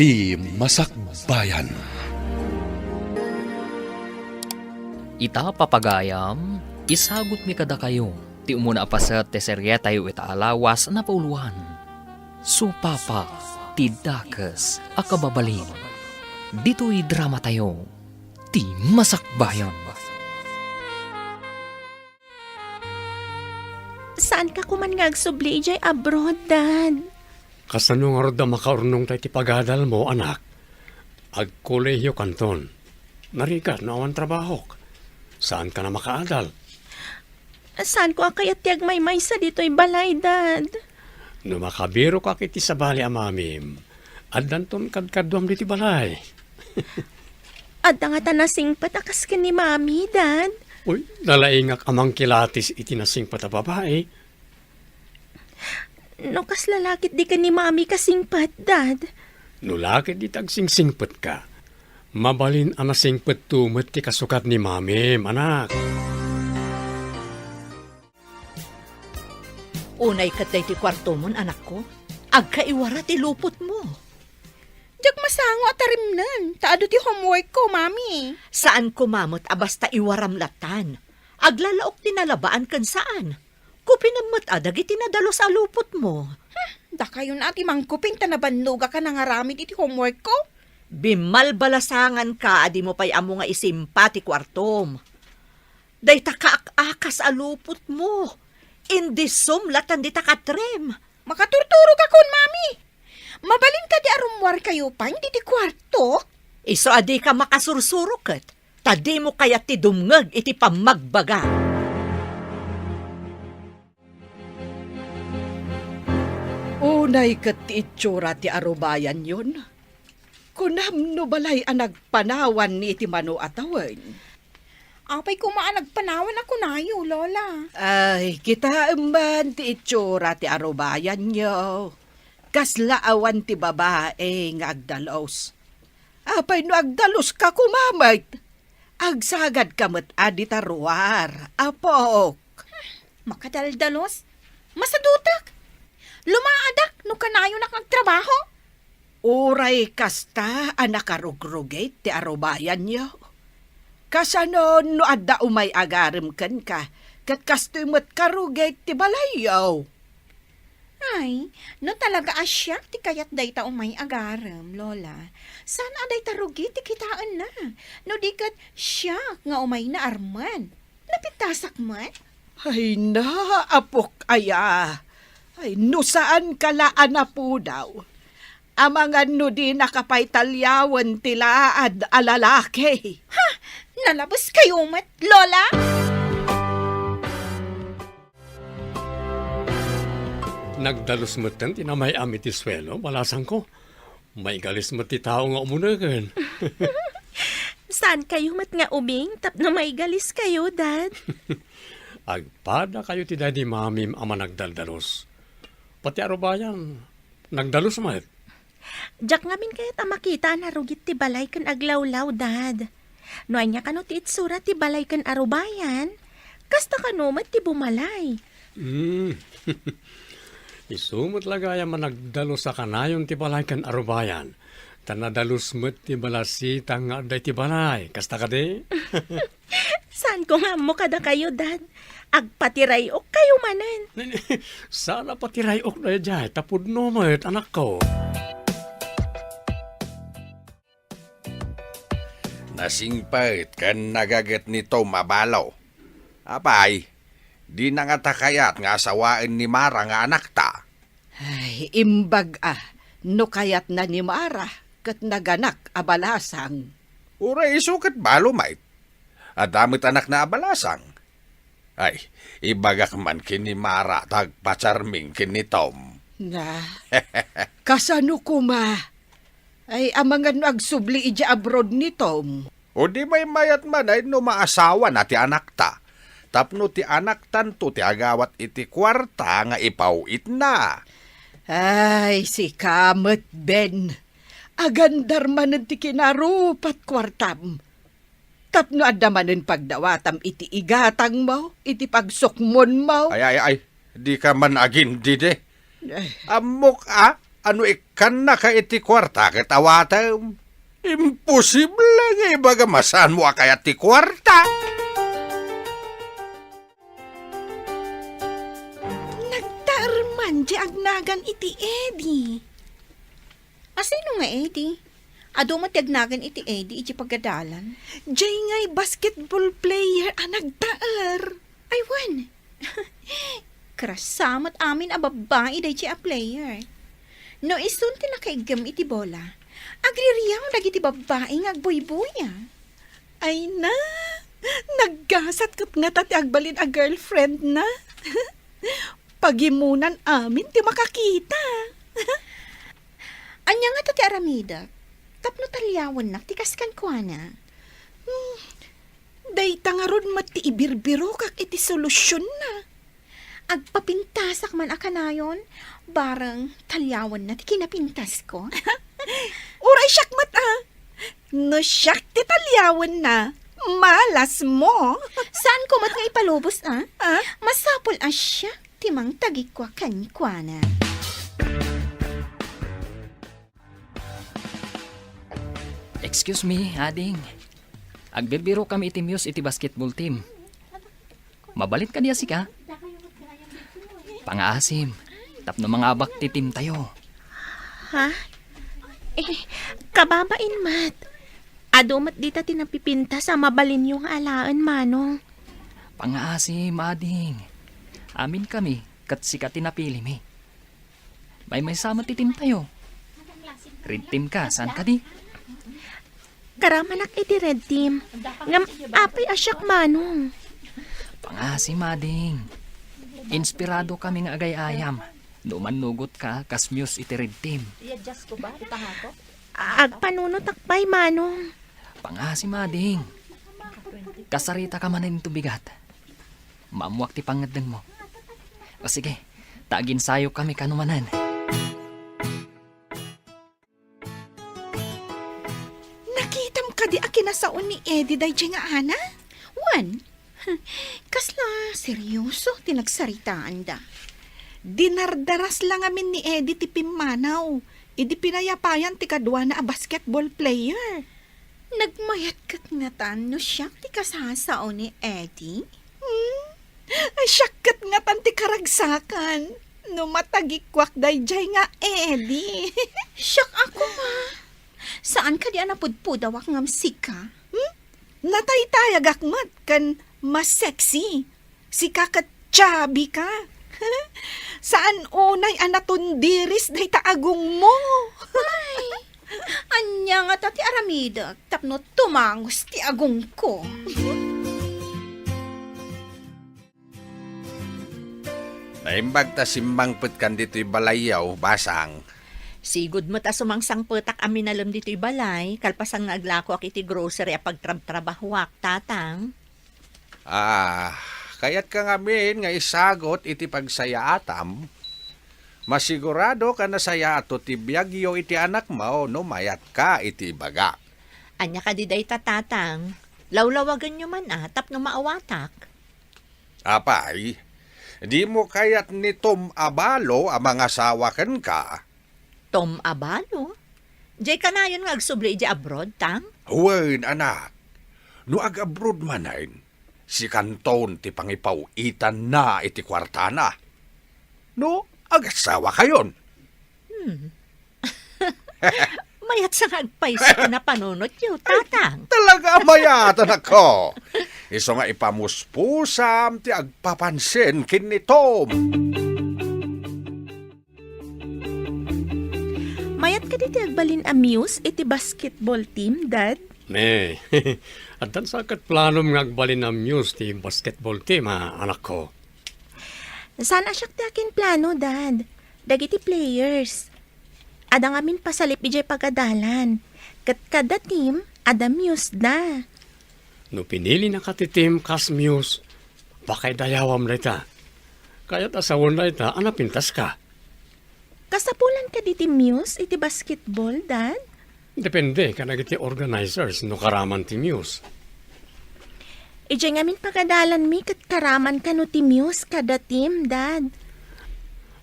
Ti Masakbayan. Ita papagayam, isagot mi kada kayo. Ti umuna apasat te serye tayo itaalawas na pauluan. Supapa, ti dakes, akababalin. Dito'y drama tayo, ti Masakbayan. Saan ka kuman nga agsubli jay abroad, Dad? Kasano nga da makaurnong tayo ti pagadal mo, anak? Agkolehiyo kanton. Narigat na awan trabaho. Saan ka na makaadal? Saan ko akayat tiyag may sa dito'y balay, Dad? No makabiro ka kiti sa bali amamim. Addanton kadkadwam diti balay. At nga tanasing patakas ka ni Mami, Dad? Uy, nalaingak amang kilatis itinasing patababae. No kas lalakit di ka ni Mami kasingpat, Dad? No lakit di tagsingsingpet ka. Mabalin anasingpet tumet ti kasukat ni mamim, anak. Unay katay ti kwarto mon, anak ko. Agkaiwara ti lupot mo. Diyak masango at tarimnan. Taado ti homework ko, Mami. Saan kumamot abasta iwaram latan? Aglalaok tinalabaan kan saan? Kupinamat adag itinadalo sa lupot mo. Da kayo na ati mangkuping tanabanluga ka nangaramid iti homework ko. Bimalbalasangan ka, adi mo pa'y amo nga isimpa ti kwartom. Day takaakas a lupot mo. Indisum latan di takatrem. Makaturturo ka kun, Mami. Mabalin ka di arumwar kayo pa, hindi ti kwarto. Iso adi ka makasursuruket. Tadi mo kaya ti dumngeg iti pamagbaga. Unay kat ti itsura ti arubayan yun. Kunam no balay ang nagpanawan ni iti mano atawan. Apay kumaan nagpanawan ako nayo, Lola. Ay, kita man ti itsura ti arubayan nyo. Kaslaawan ti babae nga agdalos. Apay no agdalos ka kumamay. Agsagad kamot adi taruar. Apok. Makadaldalos? Masadutak? Lumaadak no kanayo nakagtrabaho? Uray kasta anak karugrugay ti arubayan nyo. Kasano no adda umay agarim kan ka, kat kastumot karugay ti balayaw. Ay, no talaga asyak ti kayat day ta umay agaram, Lola. Sana aday tarugi ti kitaan na. No di kat siyak nga umay na arman. Napitasak man? Ay na, apok aya. Ay, no saan kalaan na po daw. Amangan no di nakapaitalyawan tilaad alalaki. Nalabas kayo mat, Lola? Nagdalos mo tan tinamay amit ti swelo, malasang ko. May galis mo ti tao nga umunagan. Saan kayo mat nga ubing? Tapno may galis kayo, Dad? Agpada kayo ti daddy mamim ama nagdaldalos. Pati arubayan, nagdalos mat. Diyak nga min kaya't makita na rugit ti balay kan aglawlaw, Dad. No anya kano ti itsura ti balay kan arubayan, kasta kano mat ti bumalay. Isumot lagaya man nagdalos sa kanayon ti balay kan arubayan. Tanadalos mo't ti balasita nga day ti balay. Kasta ka di? Saan ko nga mo kada kayo, Dad? Agpatiray o kayo manan. Sana patiray ok na dyan. Tapod no mo't anak ko. Nasingpait kan nagaget nito mabalaw. Apay, di na nga takayat nga asawain ni Mara nga anak ta. Ay, imbag no kayat na ni Mara, kat naganak abalasang. Uray isukat balo, mait. At damit anak na abalasang. Ay, ibagak man kini Mara tagpacharming kini Tom. Na, kasano kuma? Ay, amangan no agsubli ija abroad ni Tom. O di may mayat man ay no maasawa na ti anak ta. Tapno ti anak tanto ti agawat iti kwarta nga ipauit na. Ay, si Kamet Ben. Agandar manen ti kinarupat kwartam. Tapno adamanen pagdawatam iti igatang mo, iti pagsukmon mo. Ay, di ka man agin dide. Ay, Amok Ano ikan na ka iti kwarta ket awatem? Imposible nga ibaga masan mo kaya ti kwarta. Nagtarman di agnagan iti Eddie. Asino nga, Eddie? Ado matiagnagan iti Eddie iti pagadalan. Jay nga'y basketball player ang nagtaar. Ay, wan. Krasamot amin a babae day a player. No isun ti nakaigam iti bola. Agririyaw dagiti babae nga agboy-boya. Ay na, naggasat kat nga tati agbalin a girlfriend na. Pagimunan amin ti makakita. Anya nga tati aramida. Tapno talyawan na, tikas kan kwa na. Dayta nga ron mati ibirbiro kak iti solusyon na. Agpapintasak man akanayon, barang talyawan na ti kinapintas ko. Uray siyak mata. No siyak ti talyawan na. Malas mo. Saan ko mat nga ipalubos, ah? Ah? Masapol asya, timang tagikwa kanikwa na. Excuse me, ading. Agbirbiro kami iti Muse iti basketball team. Mabalit ka niya si ka? Pangaasim. Tapno mga abak ti team tayo. Ha? Kababain mat. Adumat dita tinapipinta sa mabalin yung alaan, manong. Pangaasim, ading. Amin kami, kat sika tinapili mi. May sama ti team tayo. Red team ka, saan ka di? Karamanak iti red team. Ngam apay asyak, manong. Pangaasim, ading. Inspirado kami nga agay-ayam. Numan nugot ka, kas Muse iti red team. Agpanunot akpay, manong. Pangaasim, ading. Kasarita ka man nito bigat. Mamuak ti pangadeng mo. O sige, tagin sayo kami kanumanan. Nakitam ka di akinasaon ni Eddie day nga ana? Wan, kasla seryoso tinagsaritaan da. Dinardaras lang amin ni Eddie ti Pimanaw. Idi pinayapayan ti kadwa na a basketball player. Nagmayat kat nga tan no siya ti kasasao ni Eddie. Ay syakat nga tan ti karagsakan. No matagikwak day nga Eddie. Siyak ako ma. Saan ka di anapudpudawak ngam sika? Nataytayag akmat kan mas sexy. Si kakat chubby ka. Saan unay anatundiris day taagong mo? Anya nga tati aramida, tapno tumangos ti agong ko. Naimbag ta simbang put kan dito'y balayaw, basang. Sigud mo ta sumangsang petak amin alam dito'y balay, kalpasang naglako ak iti grocery a pagtrabahuak, tatang. Kaya't ka ngamin nga isagot iti pagsaya atam. Masigurado ka na saya ato ti biyagyo iti anak mo no mayat ka iti baga. Anya ka di day tatang, lawlawagan nyo man tapno maawatak. Apay, di mo kayat ni Tom Abalo ang mga sawakan ka. Tom Abalo? Jay ka na yun nga agsubli di abroad, tang? Huwain anak, no ag-abroad manayin, si Kanton ti pangipawitan na iti kwartana. No, agasawa kayon. Mayat sa agpaiso na panunot yun, tatang. Talaga mayatan ako. Iso nga ipamuspusam ti agpapansin kin ni Tom. Mayat ka diti agbalin a Muse iti basketball team, Dad? Ne, at dan sakat planom nga agbalin ang Muse ti basketball team, anak ko. Saan asyak ti akin plano, Dad? Dagiti players. Adang amin pasalip ijay pagadalan. Kat kada team, ada Muse da. No pinili na ka ti team kas Muse, bakay dayawam na ita. Kaya't asawon na ita, anapintas ka. Kasapulan ka diti Muse iti basketball, Dad? Depende ka nagiti organizers no karaman ti Muse. Ijay ngamin pagadalan mi kat karaman ka no ti Muse kada team, Dad.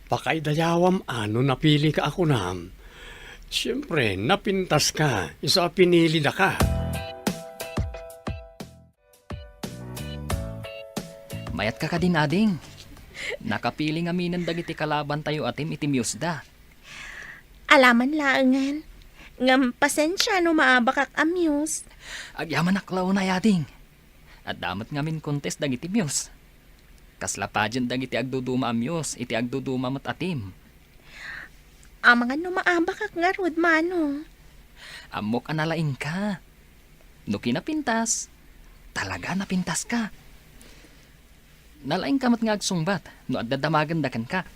Pakaidayawam ano napili ka ako nam. Siyempre, napintas ka. Isa pinili na ka. Mayat ka din ading. Nakapili nga minan dagiti kalaban tayo atim itimyusda. Alaman laangan. Ngam pasensya no maabakak amuse. Agyaman aklaw na yading. At damat ngamin contest dagiti muse. Kasla pa dyan dagiti agduduma amyos, iti agduduma mat atim. Mga no maabakak nga rod mano. Amok analaing ka. No kinapintas, talaga napintas ka. Nalaing kamat nga agsungbat, no agdadamagan dakan ka.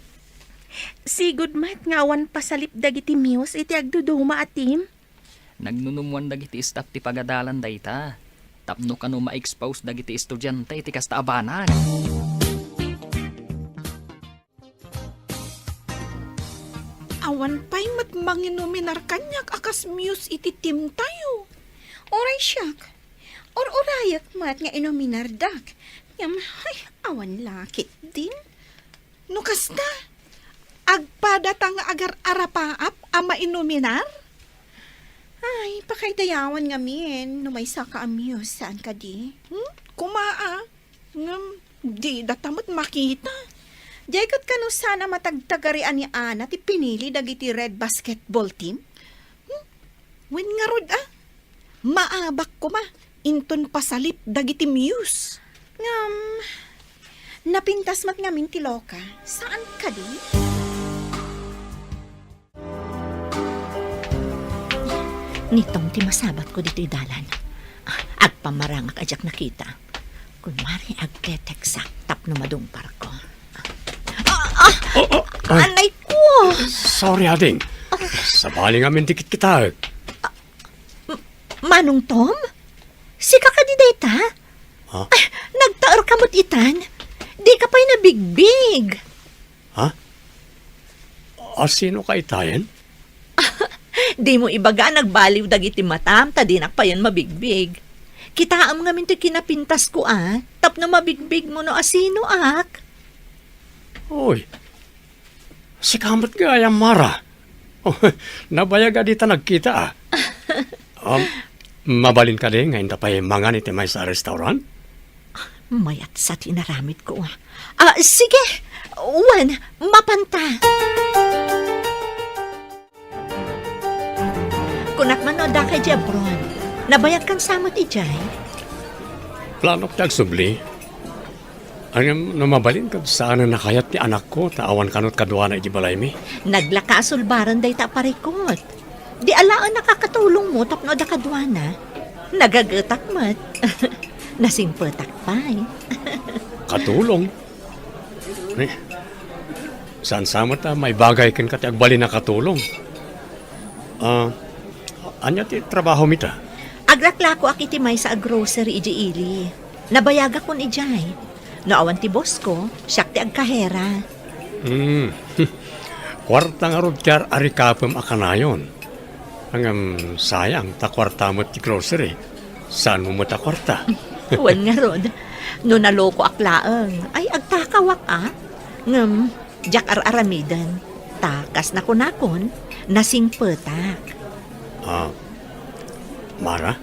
Sigud mat ngawan pasalip dagiti muse iti agduduma atim. Nagnunumuan dagiti staff ti pagadalan dayta. Tapno ka no ma-expose dagiti estudyante iti kasta abanag. Awan pa'y matmanginominar kanyak akas muse iti team tayo. Oray siyak. Or-orayak mat nga inominardak. Ngam, ay, awan lakit din. No kasta, agpadatang agar arapaap ama inominar? Ay, pakaidayawan nga min. No may saka amuse, saan ka di? Kumaa. Ngam, di datamot makita. Diyagod ka no sana matagtagarian ni Ana ti pinili dagiti red basketball team? Wen nga rod maabak ko ma. Inton pasalip dagiti muse. Ngam, napintas mat ngamin ti Loka. Saan ka di? Nitong ti masabat ko dito'y dalan. Agpamarangak ajak nakita. Kunwari agketeksak tapno madungpar ko. Anay ko! Sorry, ading. Sabali nga min dikit kita. Manong Tom? Sika ka di data? Ha? Nagtaor ka mo't itan? Di ka pa'y nabigbig. Ha? Sino ka itayan? Di mo ibaga nagbaliw dagiti matam, tadinak pa yan mabigbig. Kitaam nga minto kinapintas ko tapno mabigbig mo no asino ak. Uy, si kamat gaya Mara. Oh, nabayaga dita nagkita mabalin ka din ngayon tapay mangan iti may sa restaurant? Mayat sa tinaramit ko. Sige, Wan, mapanta. Kunak man o da kay Jebron, nabayag kan samot ijay. Planok tagsubli. Ang namabalin ka saan na nakayat ni anak ko, taawan kanot kadwa na ijibalay mi. Naglakasulbaran day ta parikot. Di alaan nakakatulong mo tapno da kadwana. Nagagatak mat. Nasingpetak pa'y. Katulong. Saan samot may bagay kan kati agbali na katulong. Anya ti trabaho mita? Agraklako akiti may sa grocery iji ili. Nabayaga kon ijay. Naawan ti boss ko, siyak ti agkahera. Kwarta nga rod kyar arikapem akanayon. Hanggang sayang, takwarta mo ti grocery. Saan mo ta kwarta? Wan nga rod, no naloko aklaang, ay agtakawak Ngam, jak aramidan. Takas na kunakon, nasingpetak. Mara?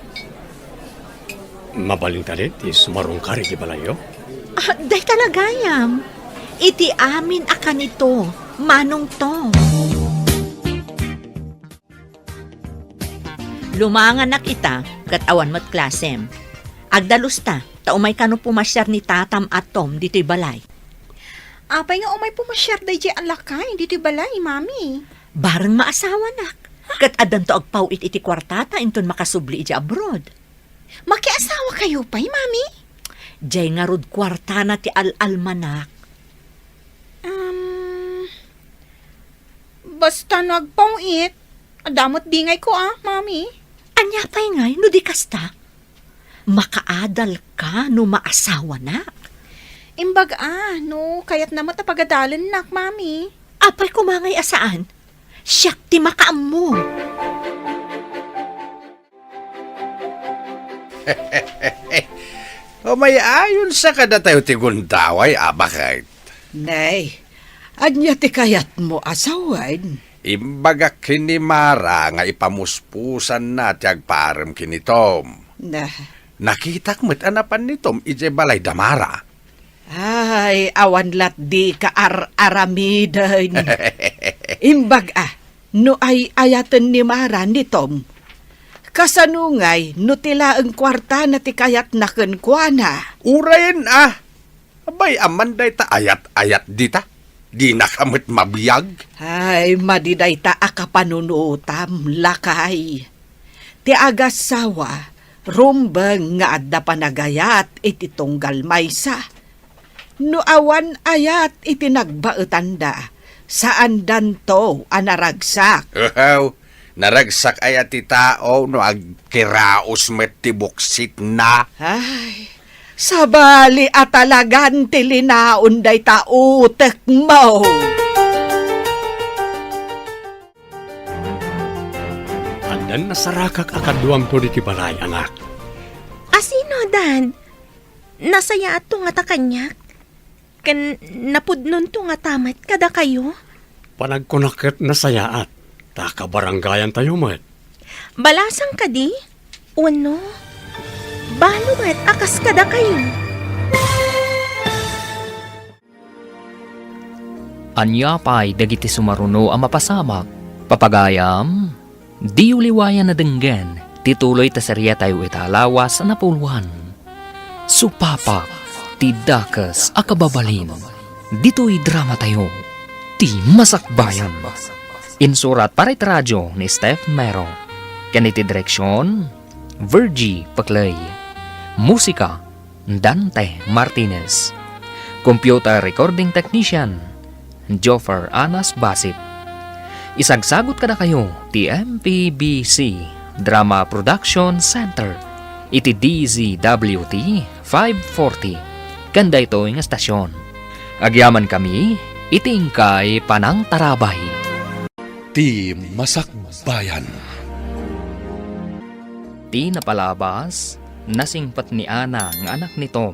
Mabalin ka rin, ti sumarong ka rin di balayo? Day talagayam. Iti amin akan ito, manong to. Lumangan na kita, katawan mo't klasem. Agdalus ta, taumay kano pumasyar ni Tatam at Tom dito'y balay. Apay nga umay pumasyar day di alakay, dito'y balay, mami. Barang maasawa nak. Kat adan to agpawit iti kwartata inton makasubli iti abroad. Makiasawa kayo pa'y, mami? Diyay nga rod kwarta na ti al-almanak. Basta nagpawit. Adamot dingay ko mami. Anya pa'y ngay, no di kasta. Makaadal ka no maasawa na. Imbag no, kayat naman tapagadalan nak, mami. Apay kumangay asaan. Siyak ti makaam mo. O may ayon sa kada tayo ti gundaway, abakait. Nay, Anya ti kayat mo asawan? Imbaga kini Mara nga ipamuspusan na tiyag parem kini Tom. Na, Nakitak met anapan ni Tom ije balay damara. ay, awan lat di ka aramidan. Imbag no ay ayatan ni Mara ni Tom. Kasanungay, no tila ang kwarta na ti kayat na kenkwana. Urayan Abay amanday ta ayat-ayat dita. Di na kamit mabiyag. Ay, madiday ta akapanunutam, lakay. Ti agasawa, rumbang nga adda panagayat iti tunggal maysa. No awan ayat iti nagbaetanda, saan danto anaragsak. Naragsak ayat ti tao no agkiraos met ti buksit na. Ay, sabali at talagan tilinaon day tautek mo. Andan nasarakak akaduam to di ti balay, anak. Asino, Dad? Nasaya ato nga ta kanyak? Kan napudnon to nga tamat kada kayo? Panagkunakit na sayaat. Takabaranggayan tayo, met. Balasang ka di? Uno? Balo met akas kada kayo? Anya pa'y dagiti sumaruno ang mapasamak. Papagayam, di uliwayan na denggan, tituloy ta seriya tayo italawas sa napulwan. Supapa, ti dakas akababalin. Dito'y drama tayo, ti masakbayan. Insurat para iti radyo ni Steph Mero. Kaniti direksyon, Virgie Paclay. Musika, Dante Martinez. Computer recording technician, Joffer Anas Basit. Isagsagot kada kayo ti MPBC Drama Production Center iti DZWT 540 kanda ito nga stasyon. Agyaman kami iti ingkay Panang Tarabay. Ti Masakbayan. Ti napalabas nasingpat ni Ana nga anak ni Tom.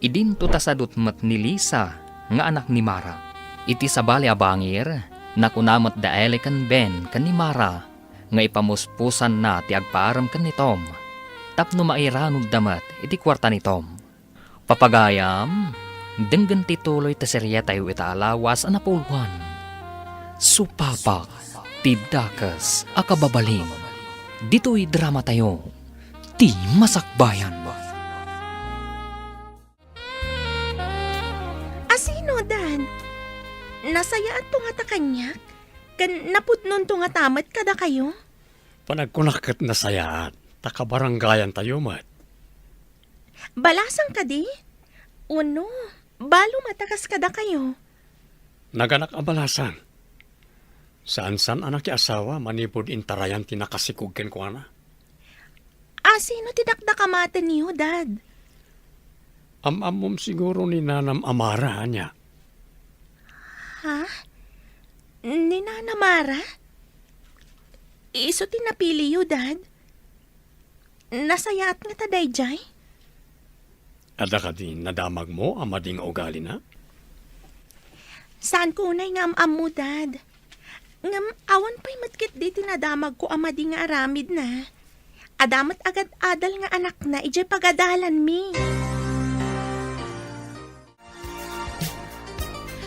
Idinto tasadot mat ni Lisa nga anak ni Mara. Iti sabali abangir, nakunamot da kan Ben kan ni Mara, nga ipamuspusan na ti agpaaram kan ni Tom. Tapno mairanod damat iti kwarta ni Tom. Papagayam, denggan tituloy ta serya tayo itaalawas ang napulwan. Supapa, ti dakas akababaling. Dito'y drama tayo, ti masakbayan. Asino, Dad? Nasaya ato nga ta kanyak? Kan napudnon to nga tamat kada kayo? Panagkunakit na sayaat. Takabaranggayan tayo, met. Balasang ka di? Uno, balo matakas kada kayo? Naganak abalasan. Saan-san anak ti asawa manipod intarayan tinakasikugken ko ana? Asino tidakdakamatan niyo, Dad? Amamom siguro ni Nanam Amara niya. Ha? Ni Nana Mara? Iso tinapili yu, Dad? Nasayaat nga ta dayjay? Ada ka din nadamag mo amading ugali na? Saan ko unay nga am mo, Dad? Ngam awan pa'y matkit di tinadamag ko amadi nga aramid na. Adamat agad adal nga anak na ijay pagadalan mi.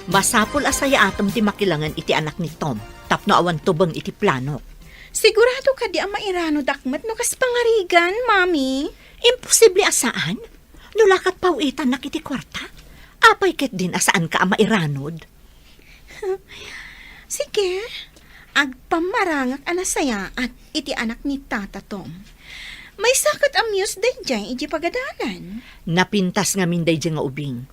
Masapol asaya atom ti makilangan iti anak ni Tom. Tapno awan tubang iti plano. Sigurado ka di ang mairano dakmat no kas pangarigan, Mami. Imposible asaan? Nulakat pauitan na kiti kwarta? Apay ket din asaan ka ang mairanod? Sige, agpamarangak anasaya at iti anak ni Tata Tom. May sakat amyos day dyan iti pagadalan. Napintas nga minday dyan nga ubing.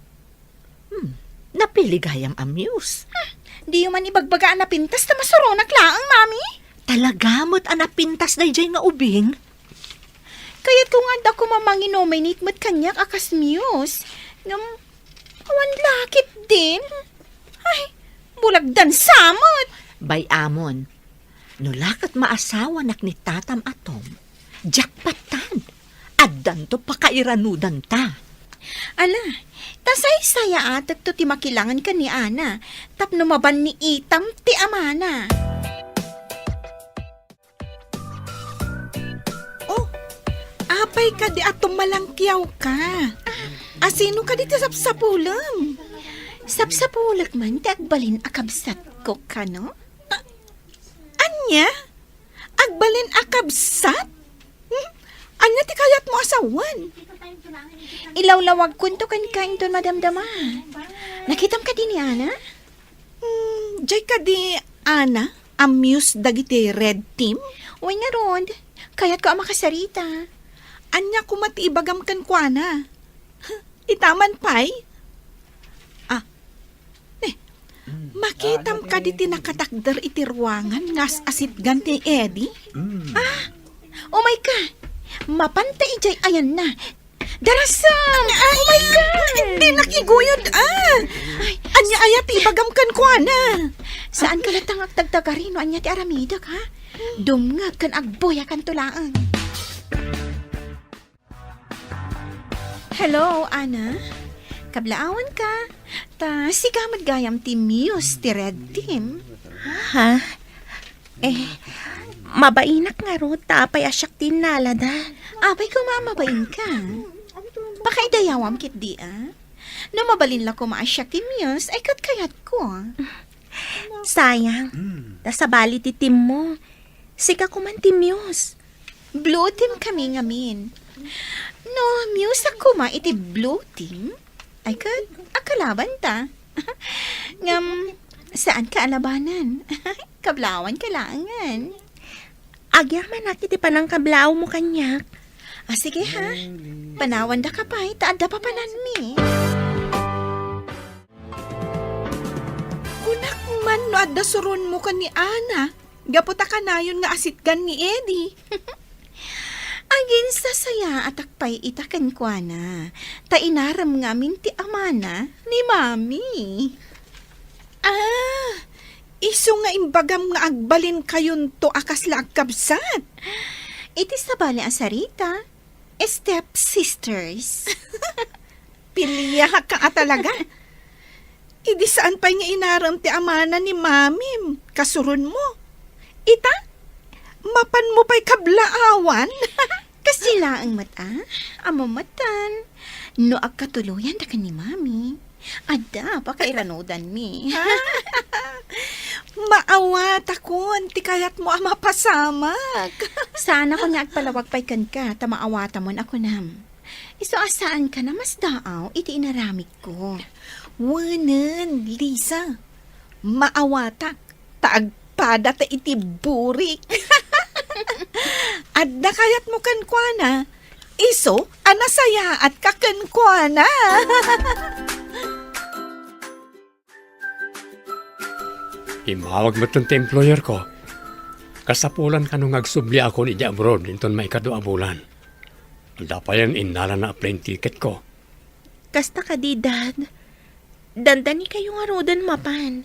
Napiligayam amuse. Di man ibagbagaan na pintas na masuronak laang, Mami. Talagamot ang napintas na dyan nga ubing. Kaya't kung anda ko mamanginominate mo't kanyak akas muse. Ngam, awan lakit din. Ay, bulagdan samot. Bay amon, nulakat maasawa nak ni Tatam Atom. Jakpatan. Addan to pakairanudan ta. Ala, Tasay saya atak to ti makilangan ka ni Ana. Tapno maban ni itam ti amana. Oh, apay ka di atong malangkyaw ka. Asino ka di ti sapsapulam? Sapsapulag man ti agbalin akabsat ko ka, no? Anya? Agbalin akabsat? Anya ti kayat mo asawan? Ilawlawag kunto kan kain ton madamdama. Nakitam ka din ni Ana? Jay ka di, Ana, amuse dagiti red team? Uy nga Rod, kaya't ko ang makasarita. Anya kumati ibagam kan kwa na. Itaman pay? Makitam ka di tinakatakder iti ruangan ngas asit ganti Eddie? Oh my God! Mapantay ijay ayan na. Darasam! Oh my God! Hindi nakiguyod Anya ayat ibagam kan kwa na. Saan ka latangak tagtagarino anya ti aramidak, ha? Dumngag kan agboya kan tulaan. Hello, Ana. Kablaawan ka. Ta sigamad gayam ti Muse ti Red Team. Ha? Mabainak nga ro, tapay asyak tinalada. Abay ko mamabain ka. Pakaidayawam kit di, No mabalin la ko maasyak ti Muse, ay katkayat ko. Sayang, nasa bali ti team mo. Sika ko man ti Muse. Blue team kami ngamin. No, Muse ako ma iti blue team. Ay akalaban ta. Ngam, saan ka alabanan? Kablawan kalangan. Agyaman na kiti panang kablaw mo kanyak. Sige ha. Panawan da ka pa, taada pa panan mi. Kunak man no adda suron mo ka ni Ana. Gaputa ka na yun nga asitgan ni Eddie. Agin sa saya at akpay itakan kwa na. Ta inaram ngamin ti amana ni Mami. Iso nga imbagam nga agbalin kayon to akas la agkabsat. Iti sa bali ang sarita. Step sisters. Pilya ka talaga. Idi saan pa nga inaram ti amana ni Mami. Kasuron mo. Ita? Mapan mo pa'y kablaawan? Kasila ang mata, amamatan. No agkatuluyan da ka ni Mami. Ada, pakairanodan mi. Maawat akon, ti kayat mo ama pasamag. Sana ko nga agpalawag pa'y kan ka, tamaawata mo ako nam. Iso asaan ka na mas daaw, iti inaramik ko. Wanan, Lisa. Maawatak, taagpada ta iti burik. Adda kayat mo kankwana. Iso, anasaya at kakankwana. Imawag mo itong employer ko. Kasapulan ka nung agsubli ako ni abroad inton may kadua bulan. Dapayan inala na plane ticket ko. Kasta ka di, Dad. Dandani kayo nga rodan mapan.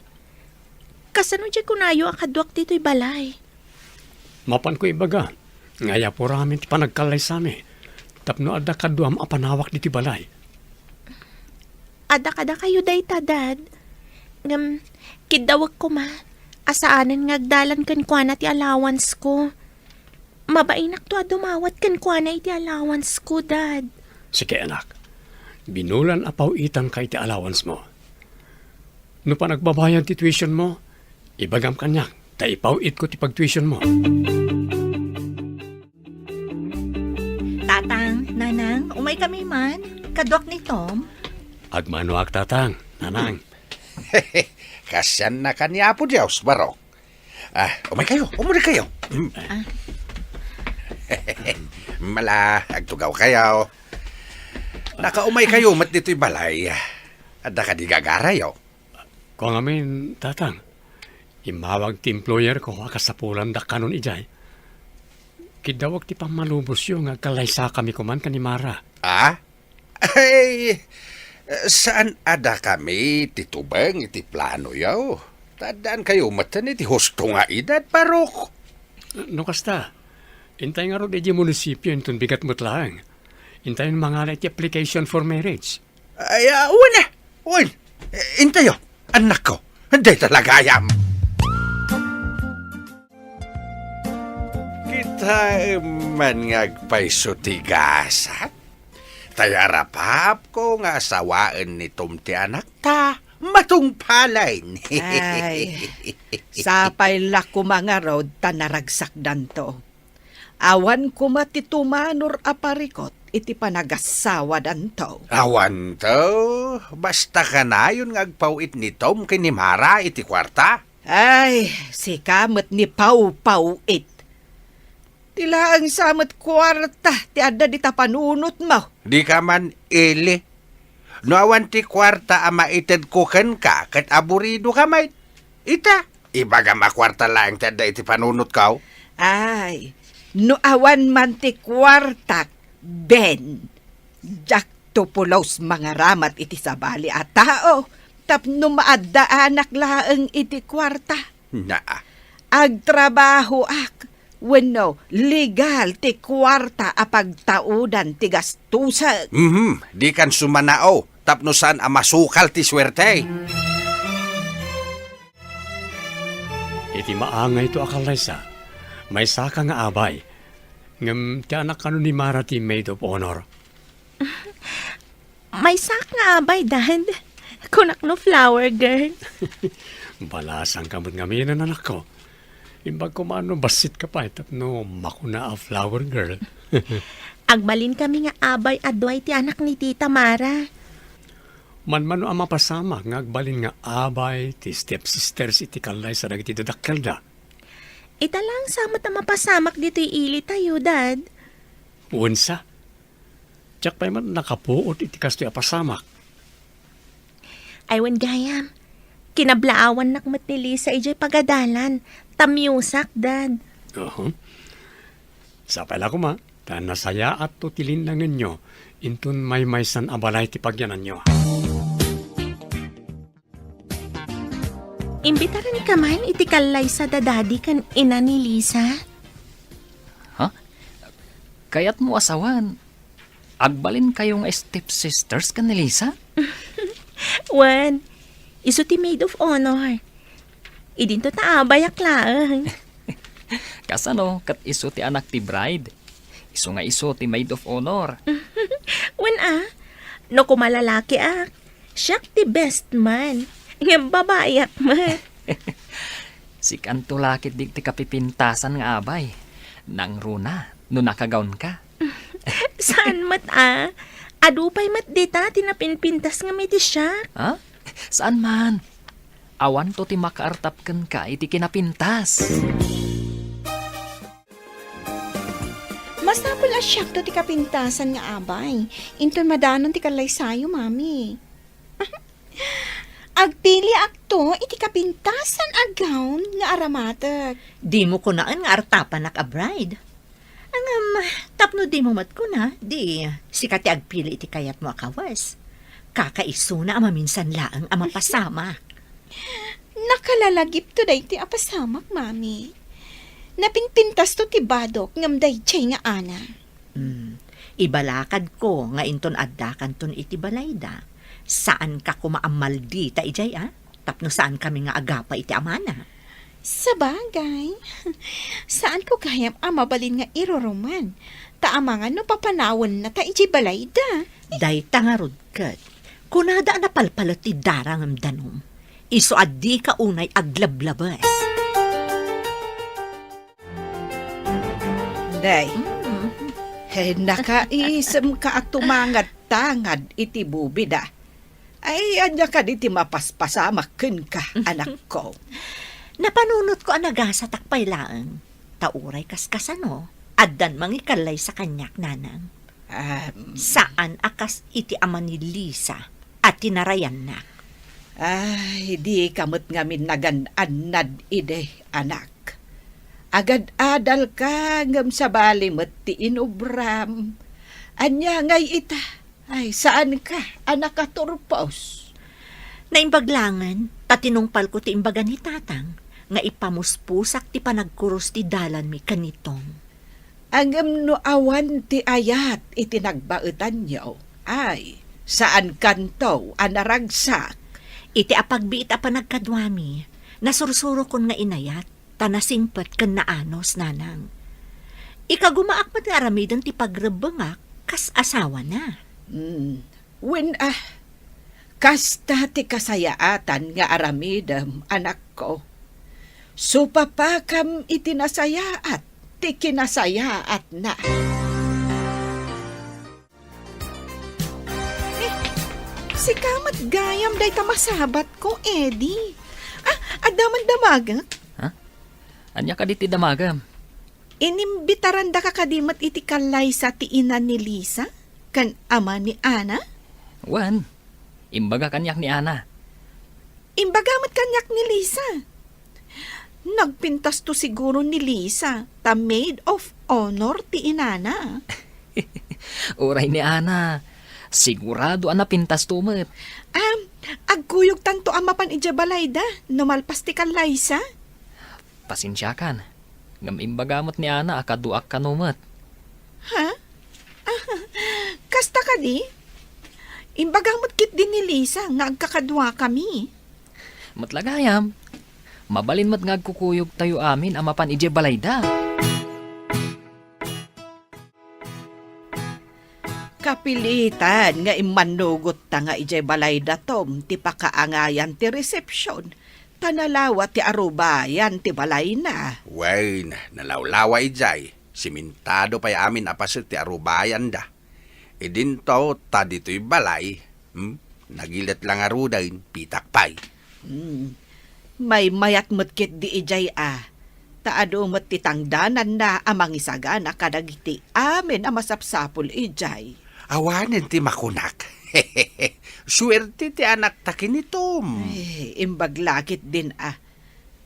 Kasano dyan kunayo akadwak dito'y balay. Mapan ko ibaga. Ngaya po ramin ti panagkalay sa amin. Tapno adda kaduam apanawak di ti balay. Ada kayo dayta, Dad. Kidawag ko ma. Asaanan ngagdalan kan kwa na ti allowance ko. Mabainak to dumawat kan kwa na iti allowance ko, Dad. Sige anak. Binulan apaw itang kay ti allowance mo. No pa nagbabayan ti tuition mo, ibagam kanyak. Ta ipawit ko ti pag-tuition mo. Tatang, nanang, umay kami man. Kadwak ni Tom. Agmanuak tatang, nanang. Kasyan na kanya po Diyos, baro. Umay kayo, umuli kayo. Mala, agtugaw kayo. Nakaumay kayo, mat dito'y balay. At nakadigagaray, Kung amin, tatang, imawag ti employer ko kasapulan da kanon ijay. Kidawag ti pamalubos yung agkalaysa kami kuman kanimara. Ay, saan ada kami titubang iti plano yaw? Tadaan kayo matan iti husto nga edad, parok. No kasta, intay nga ro di munisipyo inton bigat mo lang. Intayin mga iti application for marriage. Ay, una. Un. Intayo. Anak ko. Hindi talaga ayam. Kita man ngagpaiso tigasan. Tayarapap ko nga asawaan ni Tom ti anak ta. Matungpalay. Ay, sapay la ko mga road tanaragsak danto. Awan ko matitumanor aparikot iti panagasawa danto. Awan to. Basta ka na yun ngagpawit ni Tom kini Mara iti kwarta. Ay, si kamot ni Pau it. Tila ang samot kwarta ti adda di tapanunot mo. Di ka man ili. No awan ti kwarta ama ited kuken ka kat aburido ka may. Ita. Ibaga makwarta lang tada iti panunot kaw. Ay, no awan man ti kwarta, Ben. Jak tupulos mga ramat iti sabali at tao. Tapno maadda anak laeng iti kwarta. Naa. Agtrabaho ak. Wenno, legal ti kwarta apagtaudan ti gastusan. Di kan sumanao. Tapno saan amasukal ti swerte. Iti maangay to akalaysa. May saka nga abay. Ngam ti anak kano ni Mara ti maid of honor. May sak nga abay, Dad. Kunak no flower girl. Balasang kamot nga minan anak ko. Imbag ko maano basit ka pa. Tapno makuna a flower girl. Agbalin kami nga abay adway ti anak ni Tita Mara. Man ang mapasama. Ngagbalin nga abay ti stepsisters iti kalay sa dagiti dadakkel da. Ita lang samot na mapasamak dito ili tayo, Dad. Unsa? Tsak pa man nakapuot iti kastoy apasamak. Aywan gayam. Kinablaawan nakmat ni Lisa ijay pagadalan. Tamyusak, Dad. Sapay la ko ma. Ta nasaya at tutilin lang ninyo. Intun may maysan abalay ti pagyanan nyo. Imbitaran ka man iti kalay sa dadadi kan ina ni Lisa. Kayat mo asawan. Agbalin kayong stepsisters ka ni Lisa? Wan, iso ti maid of honor. Idin to taabayak lang. Kasano kat iso ti anak ti bride. Iso nga iso ti maid of honor. Wan no kumalalaki siyak ti best man. Ngam babayak man. Si kanto lakit di ti kapipintasan nga abay. Nang runa, no nakagaon ka. Saan mat Adupay mat dita tinapinpintas nga may ti siyak. Ha? Saan man? Awan to ti makaartapken ka iti kinapintas. Mas napula siya to ti kapintasan nga abay. Into madanon ti kalay sayo, mami. Agpili akto iti kapintasan agawn nga aramatag. Di mo ko naan nga artapan nak a bride. Tapno di mo mat ko na, di sikat ti agpili iti kayat mo akawas. Kakaiso na amaminsan laang amapasama. Nakalalagip to day ti apasamak, mami. Napinpintas to ti badok ngam day chay nga ana. Ibalakad ko nga inton adda kanton iti balayda. Saan ka kumaamal di ta ijay Tapno saan kami nga agapa iti amana. Sabagay. Saan ko kayam mabalin nga iroroman? Taamangan no papanawon na ta iti balayda. Day tangarod kat. Kunada na palpalot ti darang am danom. Iso addi ka unay aglablabas. Day, nakaisem ka at tumangat tangad iti bubida. Ay, anya ka di ti mapaspasamak ken ka, anak ko. Napanunot ko ang nagasa takpay laang. Tauray kaskasano. Addan mangikalay sa kanyak nanang. Saan akas iti ama ni Lisa at tinarayan na. Ay, di kamot ngamin nagan-anad ide, anak. Agad-adal ka ngam sa bali mo't ti inubram. Anya ngay ita. Ay, saan ka, anak ka turpos? Naimbaglangan, tatinungpal ko ti imbagan ni tatang, nga ipamuspusak ti panagkurus ti dalan mi kanitong. Angam no awan ti ayat iti nagbaetan niyo. Ay, Saan kanto anaragsak? Iti apagbiit apa nagkadwami, nasursuro kon nga inayat, tanasingpet ken naanos nanang. Ikagumaak nga aramidon ti pagrebengak, kas asawa na. When kasta ti kasayaatan nga aramidem, anak ko. Supapakam itinasayaat, ti kinasayaat na. Si kamat gayam day masabat ko, Eddie. Adaman damaga. Anya ka diti damagam. Inimbitaran da ka kadimat iti kalay sa tiinan ni Lisa? Kan ama ni Ana? Wan, imbaga kanyak ni Ana. Imbagamat kanyak ni Lisa. Nagpintas to siguro ni Lisa, ta maid of honor ti inana. Uray ni Ana. Sigurado ana pintas tumet. Agkuyog tanto amapan ijabalay da, numalpas ti kalay sa. Pasensya kan. Ngam imbagamot ni Ana akaduak kanumet. Ha? Kasta ka di? Imbagamot kit din ni Lisa nga agkakadwa kami. Matlagayam. Mabalin mat nga agkukuyog tayo amin amapan ije balayda. Kapilitan nga imanugot ta nga ijay balay datom ti pakaangayan ti resepsyon. Panalawa ti arubayan ti balay na. Wain, nalawlawa ijay. Simintado pa'y amin apasit ti arubayan da. Idinto, ta dito'y balay. Nagilat lang arudain, pitak pa'y. May mayat mutkit di ijay Taado mo't titangdanan na amang isaga na kadagiti amin amasapsapul ijay. Awanin ti makunak. Swerte ti anak ta kinitom. Imbaglakit din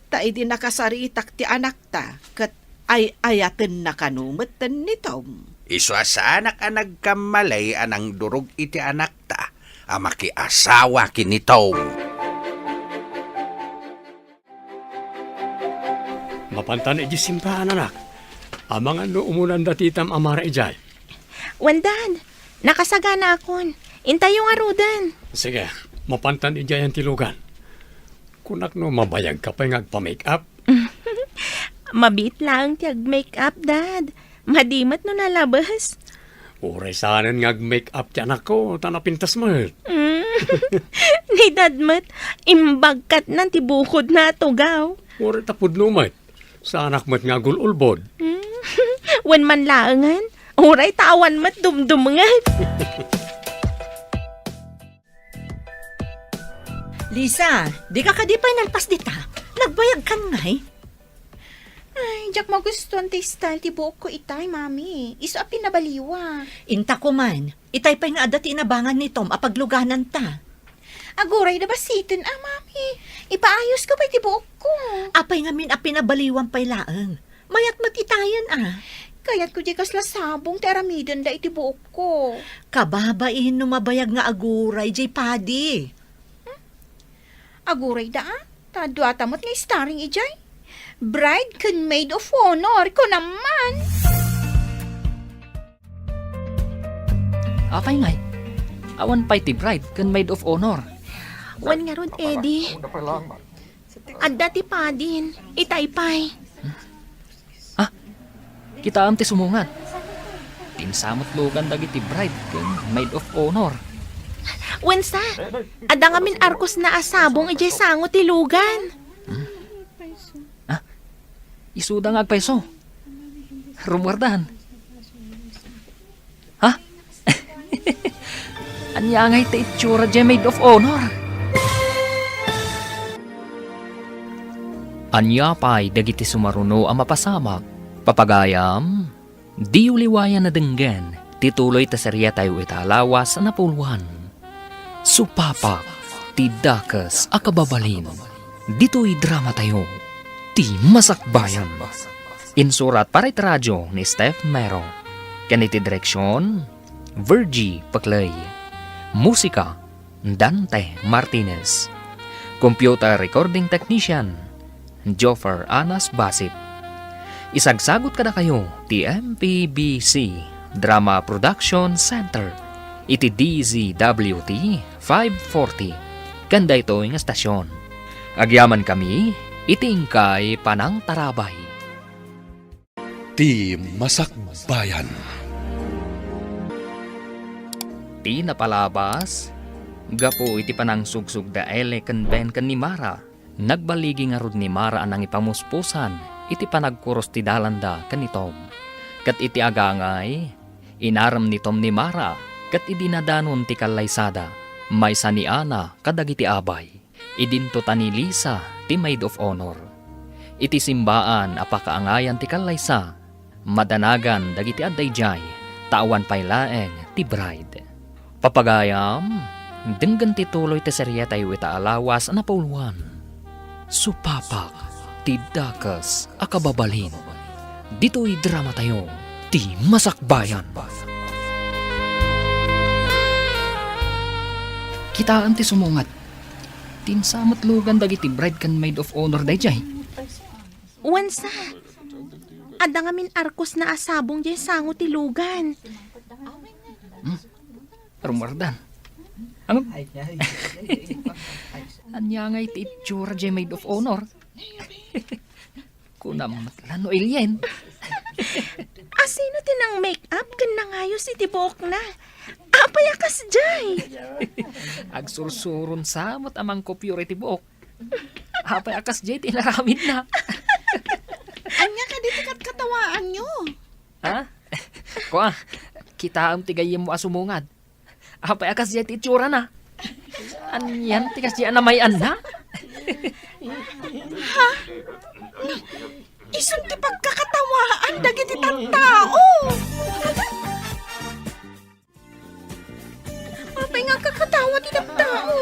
Ta idi nakasaritak ti anak ta, kat ay ayaten na kanumetan nitom. Iswa sa anak ang nagkamalay anang durog iti anak ta, amaki asawa kinitom. Mapantan iji simbahan anak. Amang ano umulan datitam amara ijay. Wandan, nakasagana akon. Intay yung arudan. Sige, mapantan ijay ang tilugan. Kunak no mabayag ka pa yung agpa-make up. Mabit lang tiyag make-up, Dad. Madimat no nalabas. Uray saanan nga make up ti anak ko, tanapintas mo. Ni Dadmat, imbagkat ng tibukod na tugaw. Uray tapod numat. Sa anak mo't nga gululbod. Wan man laangan, uray tawan mat dumdumangan. Lisa, di ka kadipay nalpas dita. Nagbayag kan ngay. Ay, jak magustuhan ti style ti buok ko itay, mami. Iso a pinabaliwa. Inta ko man, itay pa'y nga adati inabangan ni Tom apagluganan ta. Aguray na basitin, mami. Ipaayos ko pa ti buok ko. Apay nga min a pinabaliwan pa'y laeng. Mayat matitayan Kaya't ko di kasla sabong ti aramidan da iti buok ko. Kababain no mabayag nga aguray, jay padi. Aguray da Tadwa tamot nga starring ijay. Bride can maid of honor ko naman. Apay ngay. Awan pa'y ti bride kan maid of honor. Wan nga ron, Eddie. Adda ti padin, itaypay. Kita am ti sumungat. Tinsamot lugan dagiti bride kan maid of honor. Wensa, adda nga min arkos na asabong ijay sango ti lugan. Isuda nga agpaiso. Rumwardahan. Ha? Anya ngay ti itsura di maid of honor. Anya pa'y dagiti sumaruno ang mapasamak. Papagayam, di uliwayan na denggan, tituloy ta seriya tayo italawas na napulwan. Supapa, ti dakas akababalin. Dito'y drama tayo, ti masakbayan. Insurat para iti radyo ni Steph Mero. Kaniti direksyon, Virgie Paclay. Musika, Dante Martinez. Computer recording technician, Joffer Anas Basit. Isagsagot kada kayo ti MPBC Drama Production Center. iti DZWT 540. Kanda ito nga stasyon. Agyaman kami, itingkay panang tarabay. Ti Masakbayan. Ti napalabas, gapo iti panang sugsug da ele ken ben ken ni Mara. Nagbaligi nga rod ni Mara anang ipamuspusan, iti panagkuros ti dalanda ken ni Tom. Kat iti agangay, inaram ni Tom ni Mara, kat idinadanon ti kalaysada, may sa ni Ana kadagiti abay. Idinto ta ni Lisa ti maid of honor. Iti simbaan apakaangayan ti kalaysa, madanagan dagiti addayjay, tawan paylaeng ti bride. Papagayam, denggan ti tuloy ti serye tayo ita alawas na pauluan. Supapak, ti dakas akababalin. Dito'y drama tayo, ti Masakbayan. Kitaan ti sumungat. Tinsamat lugan dagiti bride kan maid of honor dayjay. Wansa, ada ngamin arkos na asabong jay sango ti lugan. Rumardan. Ano? Anya ngay ti itsura jay maid of honor. Kunamat lano alien. Asino tinang make-up kan nangayos iti buok na. Apayakas jay. Agsursurun samot amang kopyor iti buok. Apay akas jay tinaramid na. Anya ka dito kat katawaan nyo. Ha? Kuha, kita ang tigayim mo asumungad. Apay akas jay ti itsura na. Anyan tikas jay anamayan na. Isun ti pagkakatawaan dagiti tattao. Apay nga kakatawa ti tattao.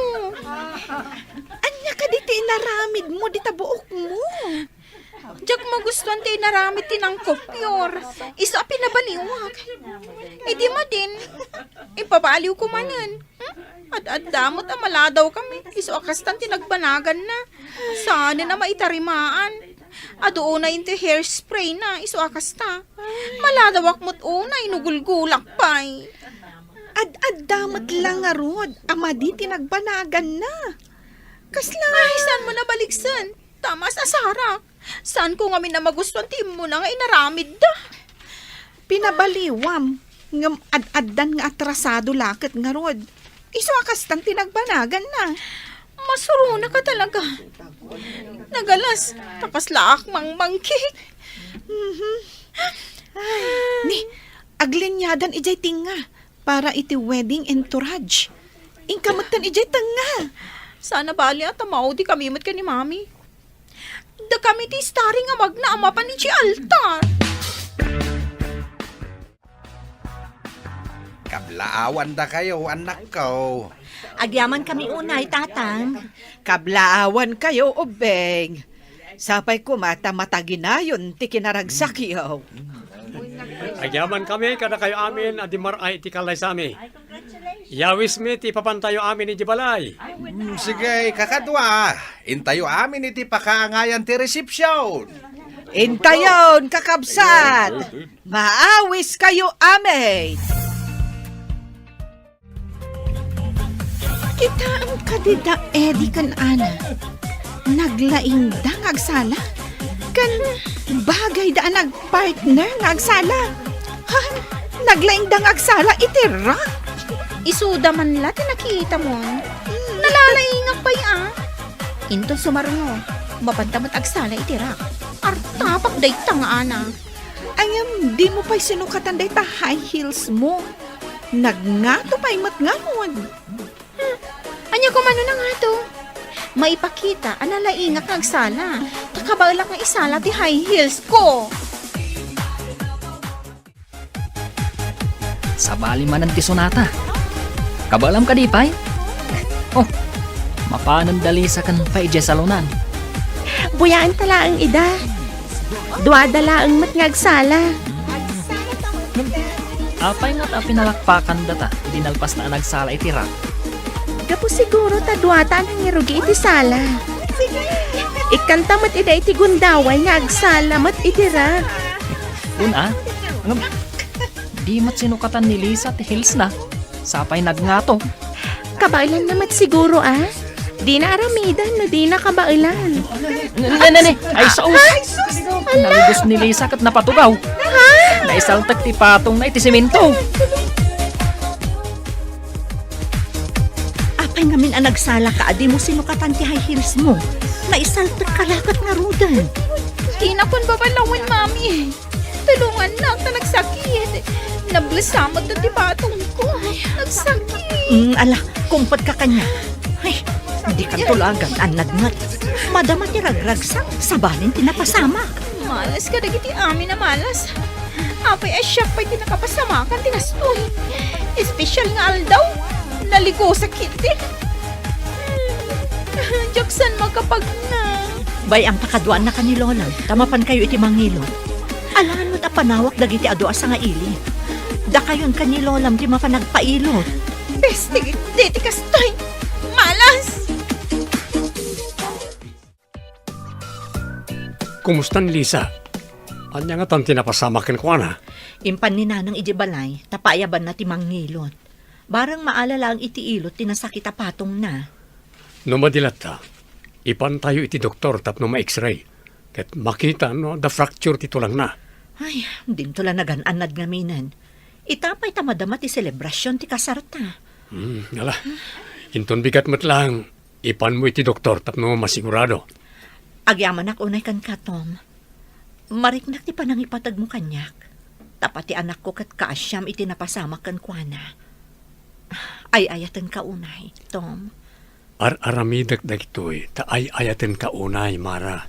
Anya ka dito inaramid mo di tabuok mo. Diyak magustuhan ti inaramid ti ng kopyor. Iso a pinabaliwag. Di ma din. Ipabaliw ko manan. Ad-damot a maladaw kami. Iso akastan ti nagbanagan na. Sana na maitarimaan. Adoon na yung hairspray na, iso akasta. Maladawak mo't una, inugulgulak pa'y. Ad-damat lang nga rod, ama di tinagbanagan na. Kasla, ay, saan mo nabaliksan? Tama sa sarak. Saan ko ngamin na magustuhan tim mo na nga inaramid da? Pinabaliwam, ngam ad-addan nga atrasado lakit nga rod. Iso akastan tinagbanagan na. Masuro na ka talaga. Nagalas, tapas laak mang mangkik. Ni, aglinyadan ijay tinga para iti wedding entourage. Ingkamatan ijay tanga. Sana bali at tamaw di kami mat ka ni mami. Da kami ti starring nga magnaama pa ni si altar. Kablaawan da kayo, anak ko. Agyaman kami unay, tatang. Kablaawan kayo, ubeng. Sapay kumata mataginayon ti kinaragsak yaw. Agyaman kami, kada kayo amin, adimar ay ti kalay sa amin. Yawis mi, ti papantayo amin ni Jibalay. Sige, kakadwa. Intayo amin iti pakaangayan ti resepsyon. Intayon, kakabsat. Maawis kayo, amin. Kita ang kadida edi kan ana. Naglaing da agsala. Kan bagay da nagpartner nga agsala. Ha? Naglaing da agsala itira. Isuda man la tinakita mo. Nalalaingak pa ya. Into sumarno. Mapantamot agsala itira. Artapak day tanga ana. Ayam, di mo pa'y sinukatan day ta high heels mo. Nagngato pa'y matngamon. Anya ko mano na nga to. Maipakita, analaingak nga agsala. Kakabalak nga isala ti high heels ko. Sabali man ang tisonata. Kabalam ka di pay? Oh, mapanandali sa kan pay dya salunan. Buyaan tala ang ida. Duadala ang matngagsala. Apay nga't pinalakpakan data, dinalpas na nagsala itira. Gapo siguro ta duata nang irugi iti sala. Ikanta mat ida iti gundaway nga agsala mat itira. Una, di mat sinukatan ni Lisa ti Hills na. Sapay nagngato. Kabailan naman siguro Di na aramidan no di na kabailan. Nene, ay saus! Naligos ni Lisa kat napatugaw. Naisaltak ti patong na iti simento. Apay ngamin ang nagsala ka, di mo sinukatan ti high heels mo. Naisaltak kalakat nga rudan. Di na kun babalawin, mami. Tulungan na ako nagsakit. Nablasamot na tibatong ko. Nagsakit. Ala, kumpad ka kanya. Ay, di ka tulagan, anad ngat. Madama ti ragragsak, sabalin tinapasamak. Malas ka dagiti amin na malas. Apay asyak pa'y tinakapasamakan tinastoy. Espesyal nga aldaw. Naligo sa kiti. Jaksan magkapag na. Bay ang pakadwaan na ka ni Lola, tamapan kayo iti mangilo. Alaan mo't apanawak dagiti ado asa nga ili. Da kayon ka ni Lolam di mapanagpailot. Besti, deti kastoy. Malas. Kumusta ni Lisa? Anya nga tan tinapasamakin ko na. Impan ni nanang idibalay, tapayaban na ti mangilot. Barang maalala ang iti ilot, tinasakit patong na. No madilat ta, ipan tayo iti doktor tapno ma-x-ray. Ket makita no, the fracture ti tulang na. Ay, din tula nagan-anad nga minan. Itapay tamadama ti selebrasyon ti kasarta. Ngala, hinton bigat mo't lang. Ipan mo iti doktor tapno masigurado. Agyaman ak unay kan katom. Mariknak ti panangipatag mo kanyak. Tapat ti anak ko kat kaasyam iti napasamak kan kuana. Ay ayatan ka unay, Tom. Aramidak dagitoy, ta ay ayaten ka unay, Mara.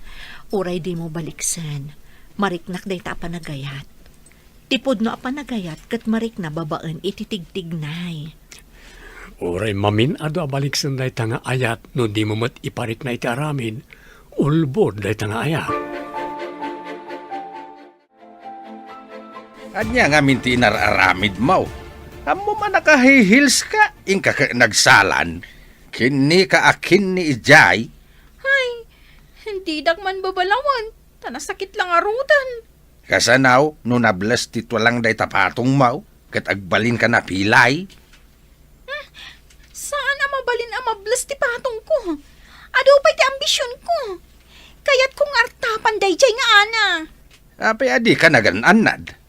Uray di mo baliksan. Mariknak day ta panagayat. Tipod no apanagayat kat marik na babaan ititigtignay. Oray mamin ado abaliksan day tanga ayat no di mo mat iparik na iti aramin. Ulbod day tanga ayat. Anya nga minti inararamid mo. Amo man nakahihils ka, ingka ka nagsalan. Kini ka akin ni Ijay. Ay, hindi dakman babalawan. Tanasakit lang arutan. Kasanaw, no nablas tito lang day tapatong mo, kat agbalin ka na pilay. Saan ang mabalin ang mablas ti patong ko? Ado pa'y ti ambisyon ko. Kaya't kung artapan day jay nga ana. Apay adi ka nagananad.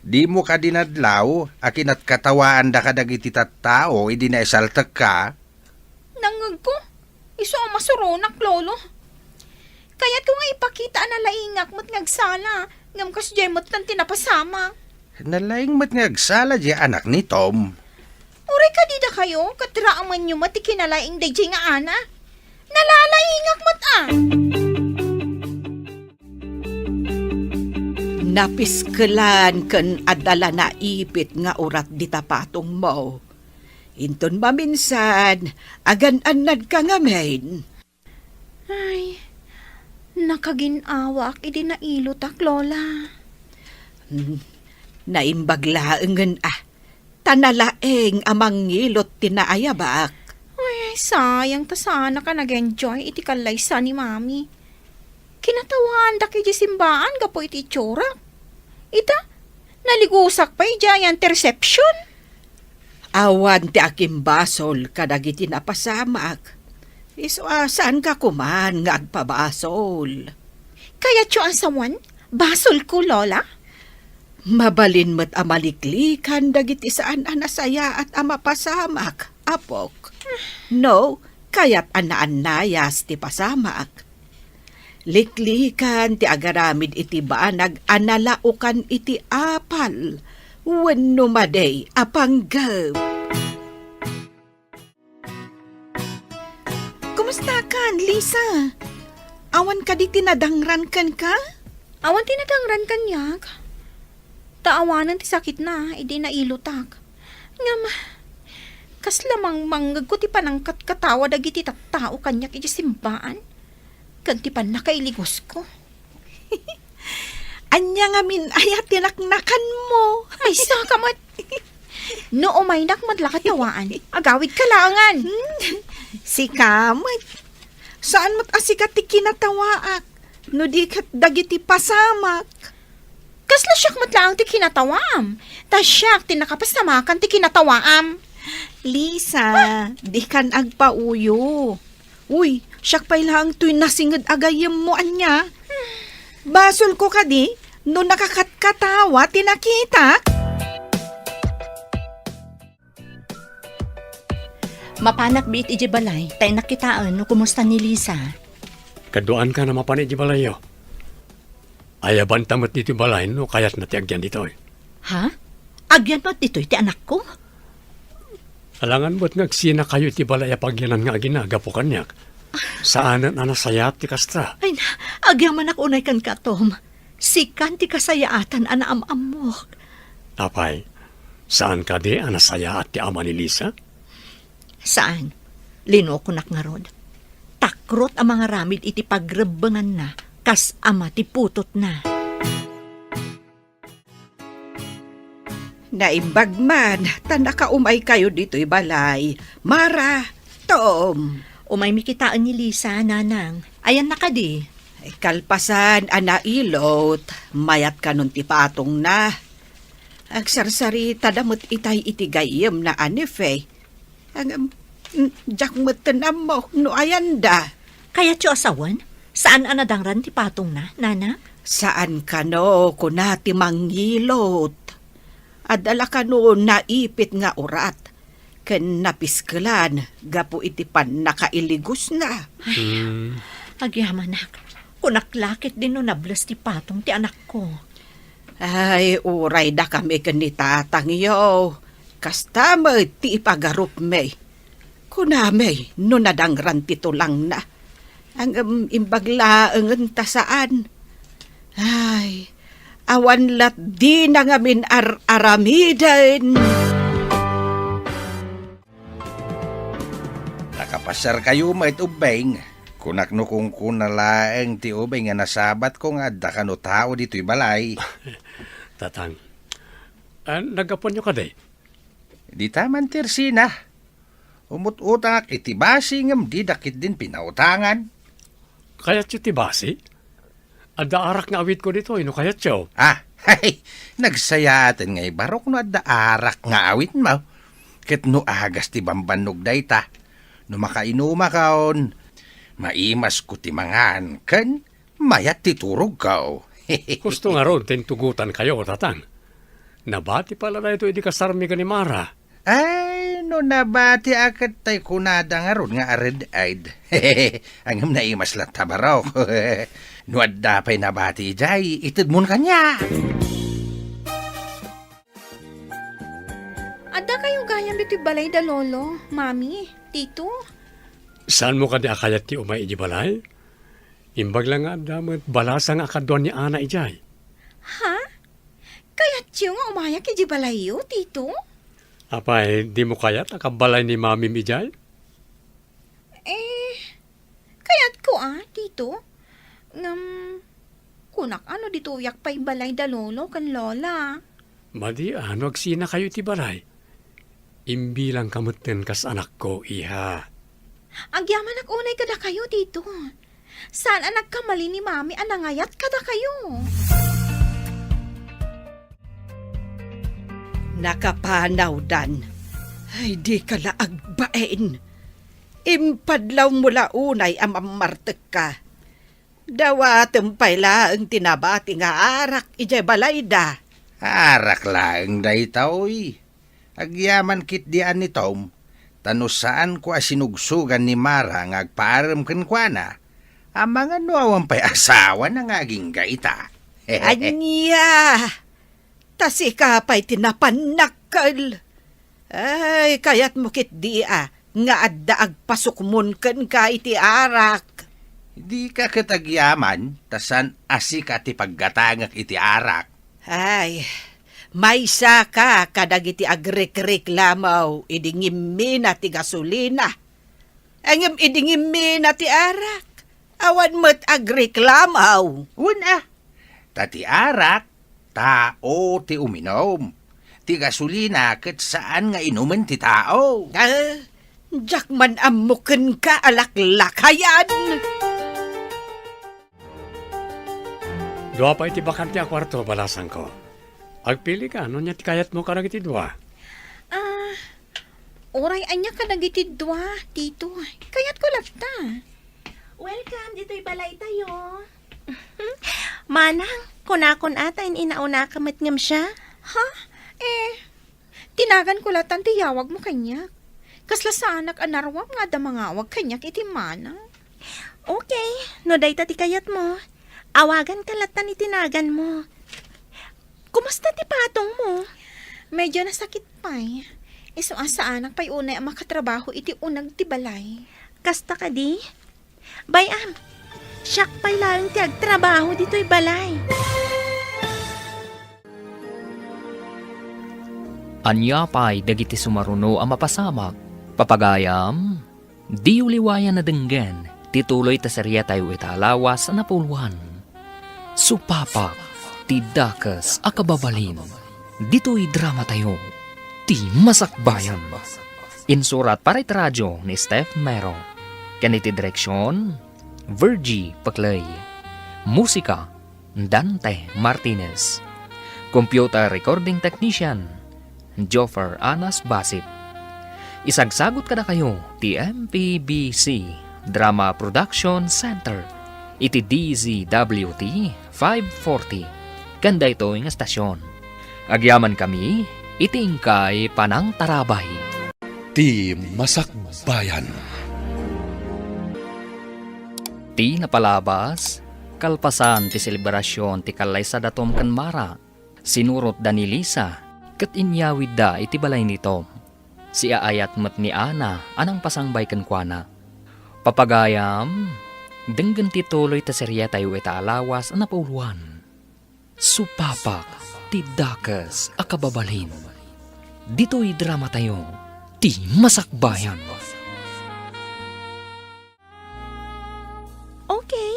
Di mo ka dinadlaw, akin at katawaan da ka dagiti tattao, idi na isaltak ka. Nangag ko. Iso ang masuronak, lolo. Kaya't kung nga ipakita na laingak mo't ngagsala, ngam kas jay mo't lang tinapasama. Nalaing mat nga agsala di anak ni Tom. Uray ka dida kayo, katraaman nyo mati kinalaing day jay nga ana. Nalalaingak mo't Napiskelan ken adala na ipit nga urat di tapatong mo. Inton maminsan, agan-anad ka nga men. Ay, nakaginawa idi na ilutak, lola. Naimbaglaengen tanalaeng amang ngilot tinaayabak. Ay, sayang ta sana ka nag-enjoy iti kalaysa ni mami. Kinatawaan da kay simbaan gapo iti tsurak. Ita, naligusak pa giant reception. Awan ti aking basol kadagiti napasamak. Iso saan ka kuman nga agpabasol? Kaya tyo asawan, basol ko, lola. Mabalin mo't amaliklikan dagiti saan anasaya at amapasamak, apok. No, kaya't anaanayas ti pasamak. Liklikan ti agaramid iti banag analaukan iti apal. Wenno maday apanggap. Kumusta kan, Lisa? Awan ka di tinadangran kan ka? Awan tinadangran kanyak. Taawanan ti sakit na, idi na ilutak. Ngam, kas lamang manggag ko ti panangkat katawa dagiti tattao kanyak iti simbaan. Kanti pan nakailigos ko. Anya nga min ayat tinaknakan mo. Ay, sakamat. No umay nakmadlakat tawaan. Agawid kalangan. Si Kamat. Saan mo't asikat ti kinatawaak? No di kat dagiti pasamak. Kasla siyak matlaang ti kinatawaam. Ta siyak ti nakapastamakan ti kinatawaam. Lisa, di kan agpauyo. Uy, siyak pa'y lang tuy nasingad agayam mo anya. Basol ko ka di, no nakakatkatawa, tinakita. Mapanak biit iji balay, tay nakitaan no kumusta ni Lisa. Kaduan ka na mapanit di balayo. Ayaban tamat dito balay no kayat na tiagyan dito eh. Ha? Agyan mo dito iti anak ko? Alangan mo't ngagsina kayo iti balay pagyanan nga ginaga po kanyak. Saanan anasayat ti kastra. Ay na, agyan man unay kan ka, Tom. Sikan ti kasayaatan anaam-am mo. Apay, saan ka di anasaya at ti ama ni Lisa? Saan? Linukunak nga rod. Takrot ang mga ramid iti pagrebangan na, kas ama ti putot na. Naimbag man, tanaka umay kayo dito'y balay. Mara, Tom. Umay mikitaan ni Lisa, nanang. Ayan na ka di. Ay, kalpasan, anailot. Mayat ka nun ti patong na. Agsarsari tadamot itay itigayem na anif eh. Ang jak matanam mo no ayanda. Kaya tiyo asawan? Saan anadangran ti patong na, nana? Saan ka no kunati mangilot? Adala ka no naipit nga urat. Ken napiskalan, gapo iti pan nakailigos na. Agyamanak, kunaklakit din no nablas ti patong ti anak ko. Ay, uray da kami kanitatang iyo. Kastama ti ipagarup me. Kunamay, no nadangran tito lang na. Ang imbagla ang tasaan. Ay, awan lat di na ngamin aramidan. Nakapasar kayo mait ubeng. Kunak no kung kunalaeng ti ubeng nga nasabat ko nga adda kano tao dito'y balay. Tatang, nagapon nyo ka day? Di taman tersina. Umut-utang iti basi ngam di dakit din pinautangan. Kayat yung tibasi? Adda arak nga awit ko dito, ino kayat siya? Hay, nagsayaten ngay barok no adda arak nga awit mo. Ket no agas ti bambanog dayta. No makainuma kaon, maimas ko ti mangan, ken mayat ti turog kao. Gusto nga ron, tintugutan kayo, tatang. Nabati pala na ito, hindi kasarmi ka ni Mara. Ay, no nabati akat tay kunada nga ron nga ared-aid. Angam na imas lang tabaraw. No adda pa'y nabati jay, itid mo kanya. Adda kayo gayam dito'y balay da lolo, mami, tito. Saan mo ka di akayat ti umay iji balay? Imbag lang nga damat balasa nga akadwan ni Ana ijay. Ha? Kaya tiyo nga umayak iji balayo, tito? Apay, di mo kayat akabalay ni Mami ijay? Kaya't ko tito. Kunak ano dito yak pa'y balay da lolo kan lola. Madi, ano agsina kayo ti balay? Imbilang kamutin kas anak ko, iha. Agyaman unay kada kayo, tito. Saan anak kamali ni mami anangayat kada kayo? Nakapanaw dan. Ay di ka laagbain. Impadlaw mula unay amamartek ka. Dawa tempay laang tinabati nga arak ijay balayda. Arak laeng daytaoy. Agyaman kit dian ni Tom. Tano saan ko asinugsugan ni Mara nga agpaaram ken kuana. Ang mga nuawang pa'y asawa na ngaging gaita. Anya! Tasi ka pa'y tinapanakal. Ay, kayat mo kit di nga adda agpasukmon ken ka iti arak. Di ka katagyaman, tasan asika ti paggatangak iti arak. Ay, may ka kadag iti agrek-rek lamaw, idingimmi na ti gasolina. Angam idingimmi na ti arak. Awan mo't agrek-lamaw. Una, tati arak, tao ti uminom. Ti gasolina ket saan nga inuman ti tao. Jak man amuken ka alaklakayan. Dua pa iti bakante a kwarto, balasan ko. Agpili ka, ano niya ti kayat mo karag iti dua? Oray anya ka nagitidwa, tito. Kayat ko lafta. Welcome, dito'y balay tayo. Manang, kunakon atain inauna kamat ngam siya. Ha? Tinagan ko latan tiyawag mo kanyak. Kasla sa anak anarwam nga da mangawag kanyak iti manang. Okay, no dayta ti kayat mo. Awagan ka latan itinagan mo. Kumusta ti patong mo? Medyo nasakit pa'y. Iso asa anak pa'y unay ang makatrabaho iti unag ti balay. Kasta ka di? Bayam, siyak pa'y lang ti agtrabaho dito'y balay. Anya pa'y dagiti sumaruno ang mapasamak. Papagayam, di uliwayan na denggen, tituloy ta seriya tayo italawas na puluhan. Supapak, ti dakas akababalin. Dito'y drama tayo, ti masakbayan. Insurat para iti radyo ni Steph Mero. Kaniti direksyon, Virgie Paclay. Musika, Dante Martinez. Computer recording technician, Joffer Anas Basit. Isagsagot ka na kayo, ti MPBC Drama Production Center. Iti DZWT 540. Kanda ito yung estasyon. Agyaman kami, itingkay panang tarabay. Ti Masakbayan. Ti napalabas, kalpasan ti selebrasyon ti kalay sa datom kan Mara. Sinurot da ni Lisa, kat inyawid da iti balay ni Tom. Si aayat mat ni Ana, anang pasangbay kan kuana. Papagayam, denggan ti tuloy ta serya tayo ita alawas na pauluan. Supapak, ti dakas akababalin. Dito'y drama tayo, ti masakbayan. Okay.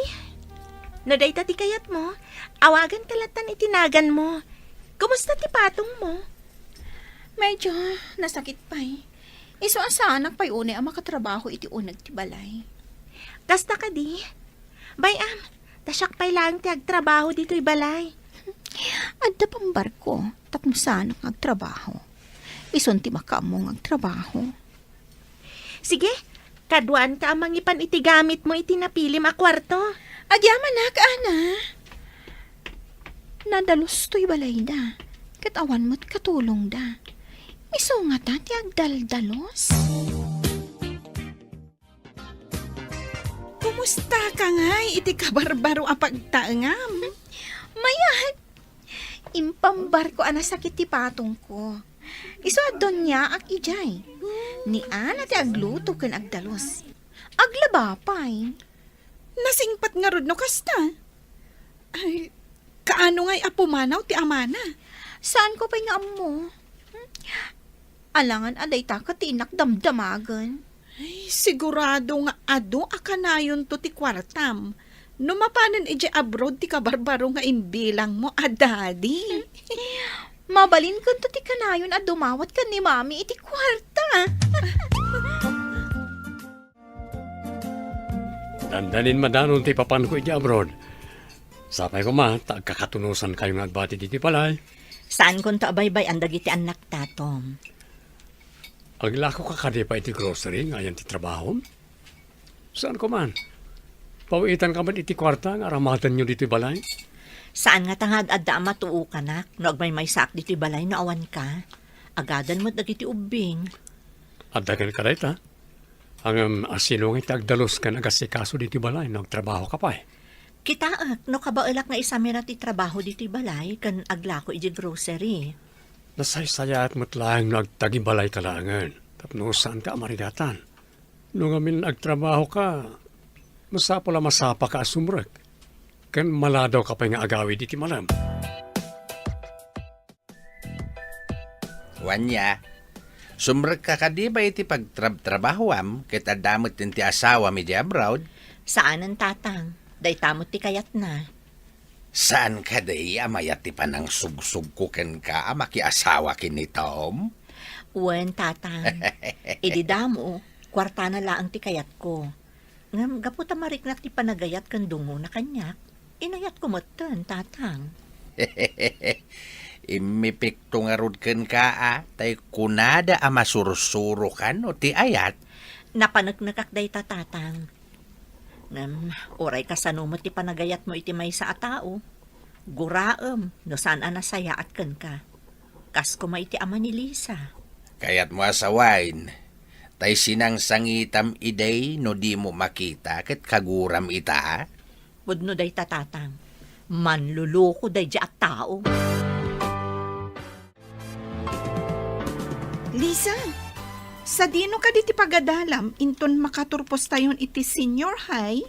No dayta ti kayat mo, awagan ka latan itinagan mo. Kumusta ti patong mo? Medyo nasakit pa'y. Iso asa anak pa'y unay ang makatrabaho iti unag ti balay. Kasta ka di? Bayam, tasyak pa'y lang ti agtrabaho dito'y balay. Adda pang barko, tapno sana ang agtrabaho. Ison ti makamong agtrabaho. Sige, kaduan ka amang ipan iti gamit mo iti napilim a kwarto. Agyaman na, ana. Nadalos to'y balay da. Katawan mo't katulong da. Iso nga ta ti agdaldalos. Kumusta ka nga iti kabarbaro a pagtaangam? Mayat. Impambar ko sakit ti patong ko. Iso adon niya ak ijay. Ni ana ti agluto ken agdalos. Aglabapay. Nasingpat nga rod no kasta. Ay, kaano nga'y apumanaw ti amana? Saan ko pa nga mo? Alangan aday ta ka ti inak damdamagan. Ay, sigurado nga ado akanayon to ti kwartam. No mapanan ije abroad ti kabarbaro nga imbilang mo, daddy. Mabalin ko to ti kanayon at dumawat ka ni mami iti kwarta. Dandanin madanon ti papan ko iti abroad. Sapay ko ma, kakatunusan kayo nga agbati diti palay. Saan kon ta abaybay ang dagiti anak tatom? Aglako ka kadi pa iti grocery nga yan ti trabaho. Saan ko man? Pawitan ka man iti kwarta nga aramatan nyo dito balay? Saan nga tangad adda matuo ka nak? No agmay sak diti balay no awan ka. Agadan mo dagiti ubing. Adagan ka dahita. Ang asino nga itagdalos ka nagasikaso dito balay, nagtrabaho ka pa eh. Kitaak, no kabailak nga isamira ti trabaho diti balay, kan aglako iti grocery. Nasaysaya at matlaang nagtagibalay ka langan. Tapno saan ka amarigatan. Nung amin nagtrabaho ka, masapa ka asumrek. Kan maladaw ka pa nga agawi diti malam. Wanya, sumrek ka kadi ba iti pagtrabahoam ket adamot ti asawa mi di abroad? Saan ang tatang? Day tamot ti kayat na. Saan ka day amayat ti panang sugsug ko ken ka amaki asawa kini Tom? Uwen tatang. Idi damo, kwarta na laang ti kayat ko. Ngam gaputa mariknak ti panagayat kan dungo na kanyak. Inayat ko matan, tatang. Imipikto nga rod ken ka tay kunada a masursuro kan o ti ayat. Napanagnagak dayta tatang. Oray ka sanumot ti panagayat mo iti may sa atao. Guraem, no saan anasaya at ken ka. Kas kuma iti ama ni Lisa. Kayat mo asawain. Tay sinang sangitam iday no di mo makita ket kaguram ita. Pudno dayta tatang. Manluloko day at tao. Lisa, sa dino ka di ti pagadalam, inton makaturpos tayon iti senior high?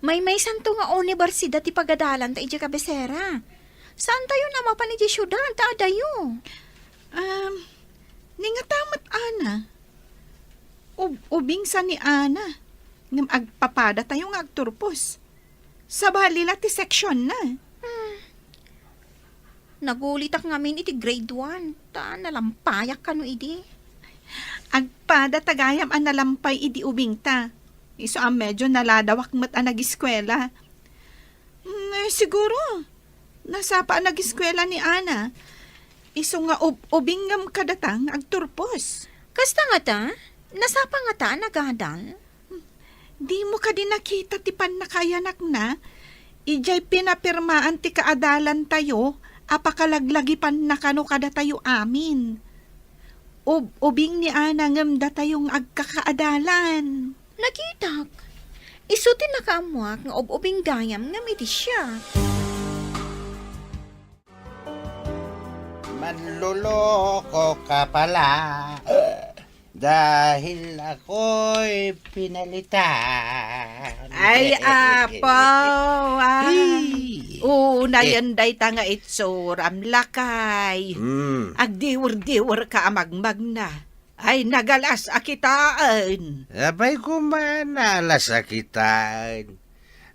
May santo nga universidad ti pagadalan ta iti kabesera. Saan tayo na mapan iti syudad ta adayo? Ningatamat ana. Ubing sa ni ana. Ngam agpapada tayo nga agturpos. Sa balila ti section na. Nagulitak ngamin iti grade 1. Ta nalampayak kano idi. Agpada tagayam ang nalampay idi ubing ta. Iso ang medyo naladawak mat ang nag-eskwela. Siguro, nasa pa ang nag-eskwela ni Ana. Iso nga ubing ngam kadatang agturpos. Kasta nga ta? Nasapa nga ta nagadal? Di mo ka din nakita ti panakayanak na. Ijay pinapirmaan ti kaadalan tayo. Apakalaglagi pan nakano kada tayo amin. Ubing ni Ana ngam da tayong agkakaadalan. Nakitak. Isutin na kamuak nga ubing gayam ngam iti siya. Manluloko ka pala. Dahil ako'y pinalitan. Ay, apaw. Una Eh. yan day ta nga itsuram lakay. Agdiwar-diwar ka amagmag na. Ay, nagalas akitaan. Abay kumana sa kitaan.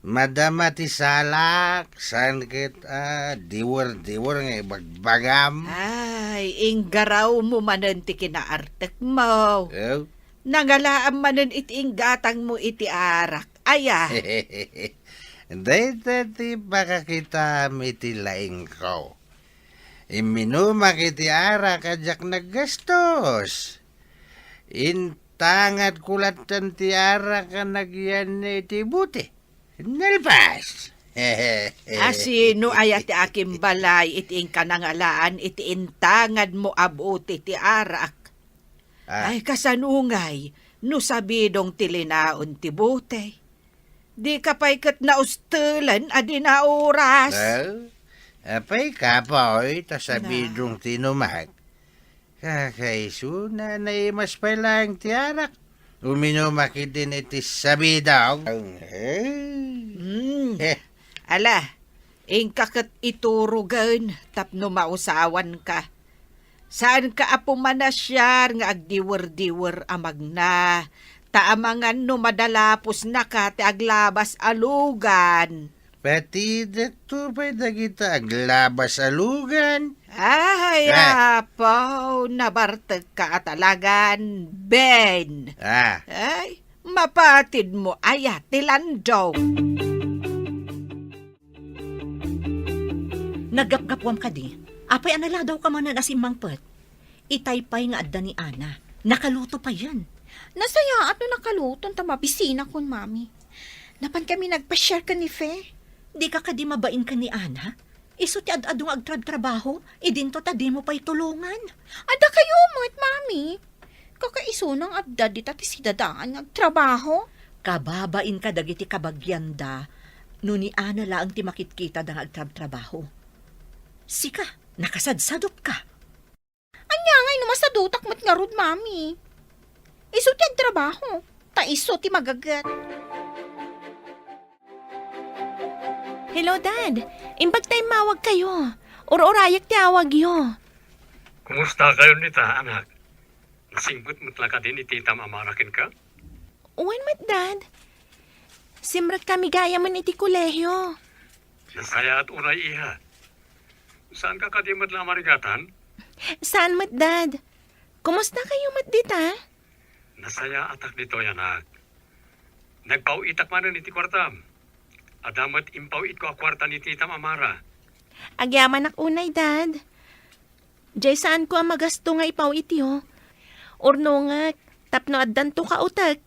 Madama ti salak, san kita diwer-diwer nga ibagbagam. Ay, inggaraw mo manan ti kinaartek mo. Oh. Nangalaam manan iti inggatang mo iti arak. Aya. Dahil ti baka kita iti laing ko. Iminumak iti ara kajak naggastos. Intangat kulatan ti ara ka nagyan iti buti. Nalpas. Asino ay ati aking balay iti kanangalaan iti intangad mo abuti ti arak. Ay kasanungay, no sabidong tilinaon ti buti. Di ka pa'y kat naustulan adi na oras. Well, apay ka pa oy, tasabidong tinumag. Kakaiso na naimas pa lang ti arak. Uminumakit din iti sabidaw. Ala, ingkakat iturugan tapno mausawan ka. Saan ka apo manasyar nga agdiwer-diwer amag na. Taamangan no madalapos na ka ti aglabas alugan. Pati dito pa dagita aglabas alugan. Ay, apaw, nabartag ka talagan, Ben. Ay, mapatid mo, aya, tilandaw. Nagapgapwam ka di. Apay anala daw ka man na nasimang pet. Itaypay nga adda ni Ana. Nakaluto pa yan. Nasaya at no nakaluton ta mabisina kon mami. Napan kami nagpa-share ka ni Fe. Di ka kadi mabain ka ni Ana? Iso ti ad-adong agtrab-trabaho, idinto ta di mo pa'y tulungan. Ada kayo mo't mami. Kakaiso ng adda di ti sidadaan nagtrabaho. Kababain ka dagiti kabagyanda, no ni Ana laang ti makitkita dang agtrab-trabaho. Sika, nakasadsadot ka. Anya ngay numasadutak mo't nga rod mami. Iso ti agtrabaho. Ta iso ti magagat. Hello, Dad. Imbag tayo mawag kayo. Or-orayak ti awag yo. Kumusta kayo nita, anak? Nasingbot mo talaga din ititam amarakin ka? Uwan mat, Dad. Simrat kami gaya man iti kolehyo. Nasaya at unay iha. Saan ka kadimot lang marigatan? Saan mat, Dad? Kumusta kayo mat dita? Nasaya atak dito, anak. Nagpauitak manan iti kwartam. Adamat impawit ko a kwarta ni Tita Amara. Agyaman ak unay, Dad. Jay saan ko ang magasto nga ipaw iti ho. Orno nga, tapno addan to ka utag.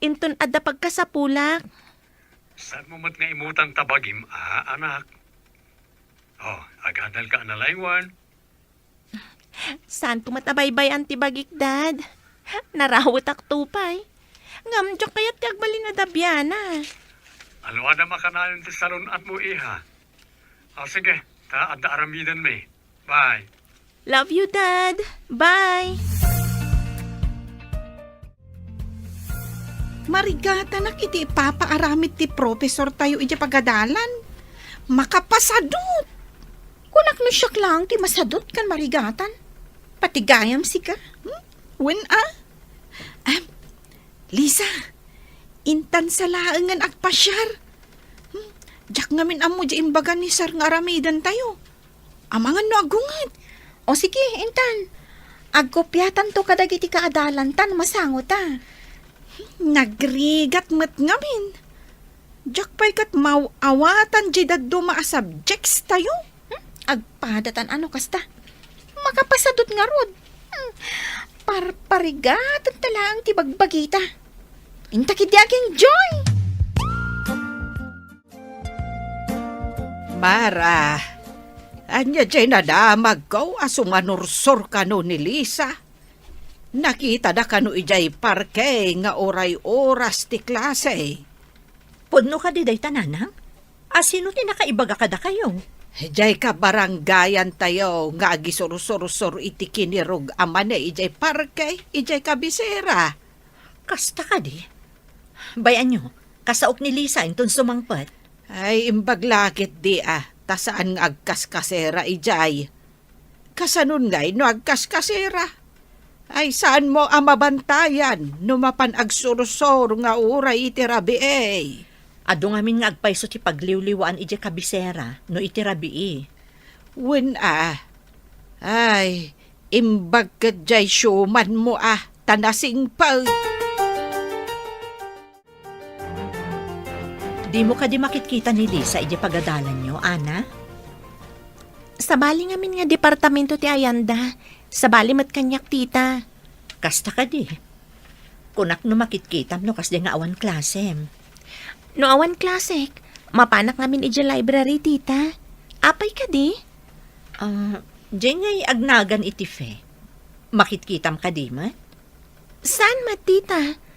Inton adda pagkasapulak. Saan mo mat nga imutang tabagim, anak? Oh, agadal ka na laywan. Saan ko matabaybay antibagik, Dad? Narawat ak tupay. Ngamdyak kayat kagbali na dabyana. Alwa na makanayon ti salon at mo iha. Sige, ta adda aramidan me. Bye. Love you, Dad. Bye. Marigata na kiti ipapaaramid ti profesor tayo iti pagadalan. Makapasadot. Kunak no siyak lang ti masadot kan marigatan. Patigayam si ka. Wen Lisa, intan sa laangan agpasyar. Jak ngamin amo di imbagan ni Sir nga aramidan tayo. Amangan no agungat. O sige, intan. Agkopyatan to kadagiti kaadalan tan masangot Nagrigat met ngamin. Jak pa'y kat mawawatan di daddo maa subjects tayo. Agpadatan ano kasta. Makapasadot nga rod. Parparigatan talang ti bagbagita. Intakid yaking joy. Mara, anya jay nadamag ko asumanursor ka no ni Lisa. Nakita da kano ijay parke nga oray-oras ti klase. Pudno ka di day tananang? Asino ti nakaibaga kada kayo? Ijay ka baranggayan tayo nga agisurusur-sur iti kinirog amane ijay parke, ijay kabisera. Kasta ka di. Bayan nyo, kasaok ni Lisa inton sumangpat. Ay imbaglakit di tasaan nga agkaskasera ijay. Kasanun ngay no agkaskasera. Ay saan mo amabantayan numapan agsurusor nga uray iti rabi Ado ngamin nga agpaiso ti pagliwliwaan iti kabisera no iti rabii. Wen ay imbag ka jay syuman mo tanasing pa. Di mo ka di makitkita ni Lisa iti pagadalan nyo, Ana? Sa bali ngamin nga departamento ti Ayanda. Sa bali mat kanyak tita. Kasta ka di. Kunak no makitkitam no kas di nga awan klasem. No awan klasik, mapanak ngamin iti library tita. Apay ka di? Di ngay agnagan iti fe. Makitkitam ka di mat? Saan mat tita?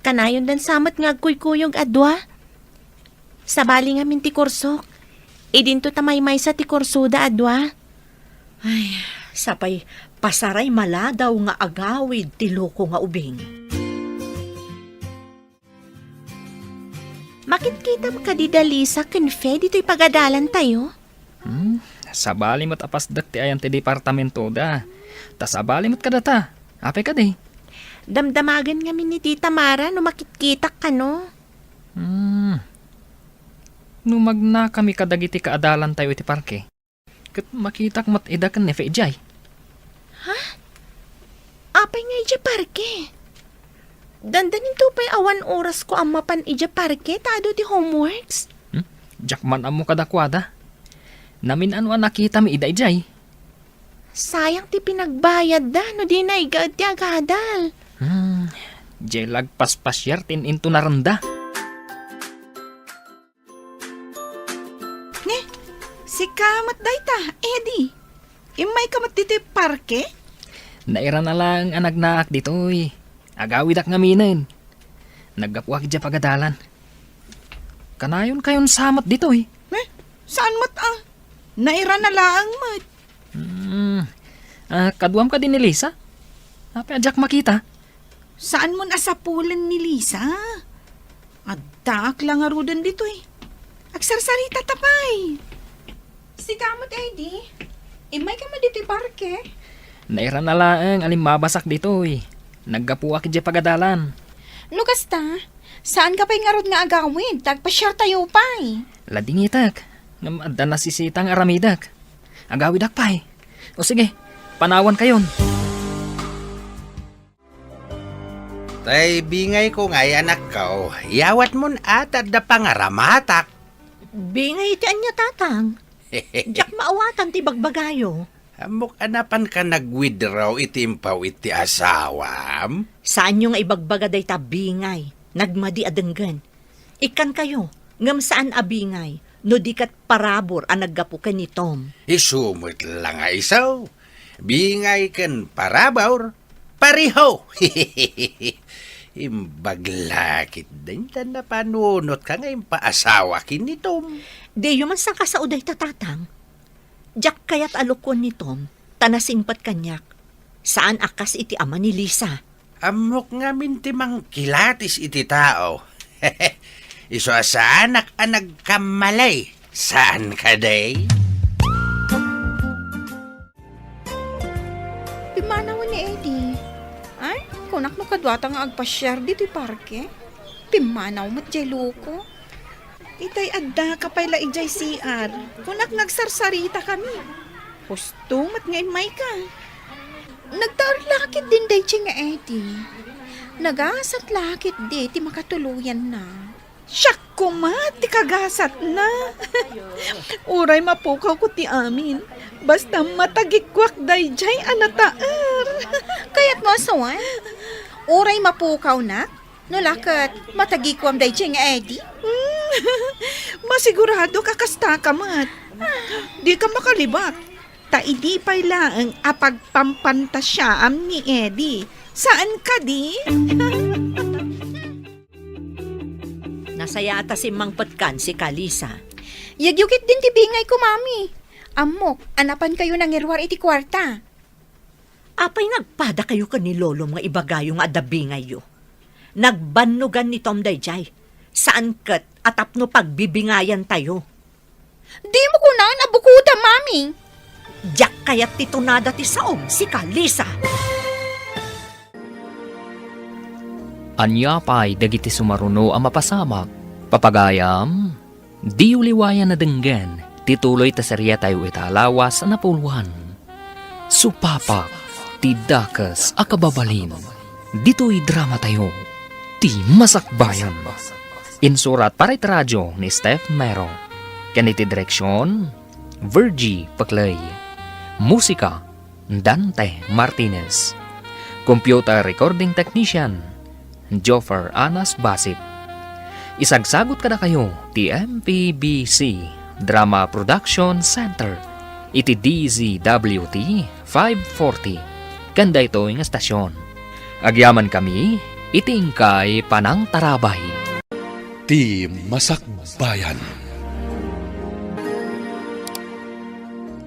Kanayon dan samat nga agkuykuyog adwa. Sa bali ngamin ti kursok. Idinto tamay-may sa ti kursuda adwa. Ay, sapay pasaray maladaw nga agawid ti loko nga ubing. Makitkitam ka di Dalisa ken fe dito'y pagadalan tayo. Sa bali mo't apasdak ti ayan ti departamento da. Ta sa bali mo't kadata. Apay ka di. Damdamagan ngamin ni Tita Mara no makitkitak ka no. Numagna kami kadagiti kaadalan tayo iti parke. Kat makitak mat idakan ni Fejay. Apay nga ija parke. Dandanin to pa'y awan oras ko ang mapan ija parke tado ti homeworks. Jakman amo kadakwada. Namin ano nakita mi ida ijay. Sayang ti pinagbayad da no di na igad ti agadal. Jay lagpas-pasyar tin into naranda. Si kamat dayta, Eddie. Imay kamat dito parke? Naira na lang ang nagnaak ditoy. Agawid ak ngaminin. Naggapuak dya pagadalan. Kanayon kayon samat ditoy. Saan mat Naira na lang mat. Kaduam ka din ni Lisa? Apay adyak makita. Saan mo nasapulan ni Lisa? Addaak lang arudan dito Agsarsarita tapay. Si kamot, Eddie. Imay ka dito parke. Naira na lang alimmabasak ditoy. Naggapuak dya pagadalan. No kasta, saan ka pa'y ngarod nga agawin? Tagpasyar tayo pa'y. Ladingitak. Namadda na sisitang aramidak. Agawidak pa'y. O sige, panawan kayon. Tay bingay ko ngay anak ko, yawat mon atad da pangaramatak. Bingay ti anya tatang. Jak maawatan ti bagbagayo. Amok anapan ka nag-withdraw itimpaw iti asawam? Saan yung ibagbaga day tabingay? Nagmadi adenggan. Ikan kayo, ngam saan abingay? No di kat parabor ang naggapu ka ni Tom. Isumot lang nga isaw. Bingay kan parabaw, pariho. Imbaglakit din tan na panunot ka ngayon paasawa kin ni Tom. Di man sa kasauday tatatang. Diyak kayat alukon ni Tom, tanasingpat kanyak. Saan akas iti ama ni Lisa? Amok nga mintimang kilatis iti tao. Iso sa anak ang nagkamalay. Saan ka day? Pimanaw ni Eddie. Ay, kunak no kadwata nga agpa-share dito parke. Pimanaw mat jay loko. Itay adda kapay la ijay CR. Kunak nagsarsarita kami. Husto mat ngayon may ka. Nagtarlakit din day nga Eddie. Nagasat lakit di ti makatuluyan na. Siyak ko ti kagasat na. Uray mapukaw ko ti amin. Basta matagikwak day jay anataar. Kaya't mo asawan? Uray mapukaw na? No lakat matagikwam day jay nga Eddie? Masigurado ka kasta ka mat. Di ka makalibak. Taidi pa'y laang apagpampantasyaam ni Eddie. Saan ka di? Nasaya ata si Mang Patkan si Kalisa. Yagyukit din ti bingay ko, mami. Amok, anapan kayo ng irwar iti kwarta. Apay nagpada kayo ka ni Lolo mga ibagayong adabingay yo. Nagbanugan ni Tom Dayjay. Saan kat atapno pagbibingayan tayo? Di mo ko na nabukuda, mami. Diyak kayat titunada ti saom si Kalisa. Anya pa'y dagiti sumaruno ang mapasamak. Papagayam, di uliwayan na denggan, tituloy ta seriya tayo italawas na puluhan. Supapak, ti dakas akababalin. Dito'y drama tayo, ti masakbayan. Insurat para iti radyo ni Steph Mero. Kaniti direksyon, Virgie Paclay. Musika, Dante Martinez. Computer recording technician, Joffer Anas Basit. Isagsagot ka na kayo ti MPBC Drama Production Center iti DZWT 540 kanda ito nga stasyon. Agyaman kami iti ingkay Panang Tarabay. Ti Masakbayan.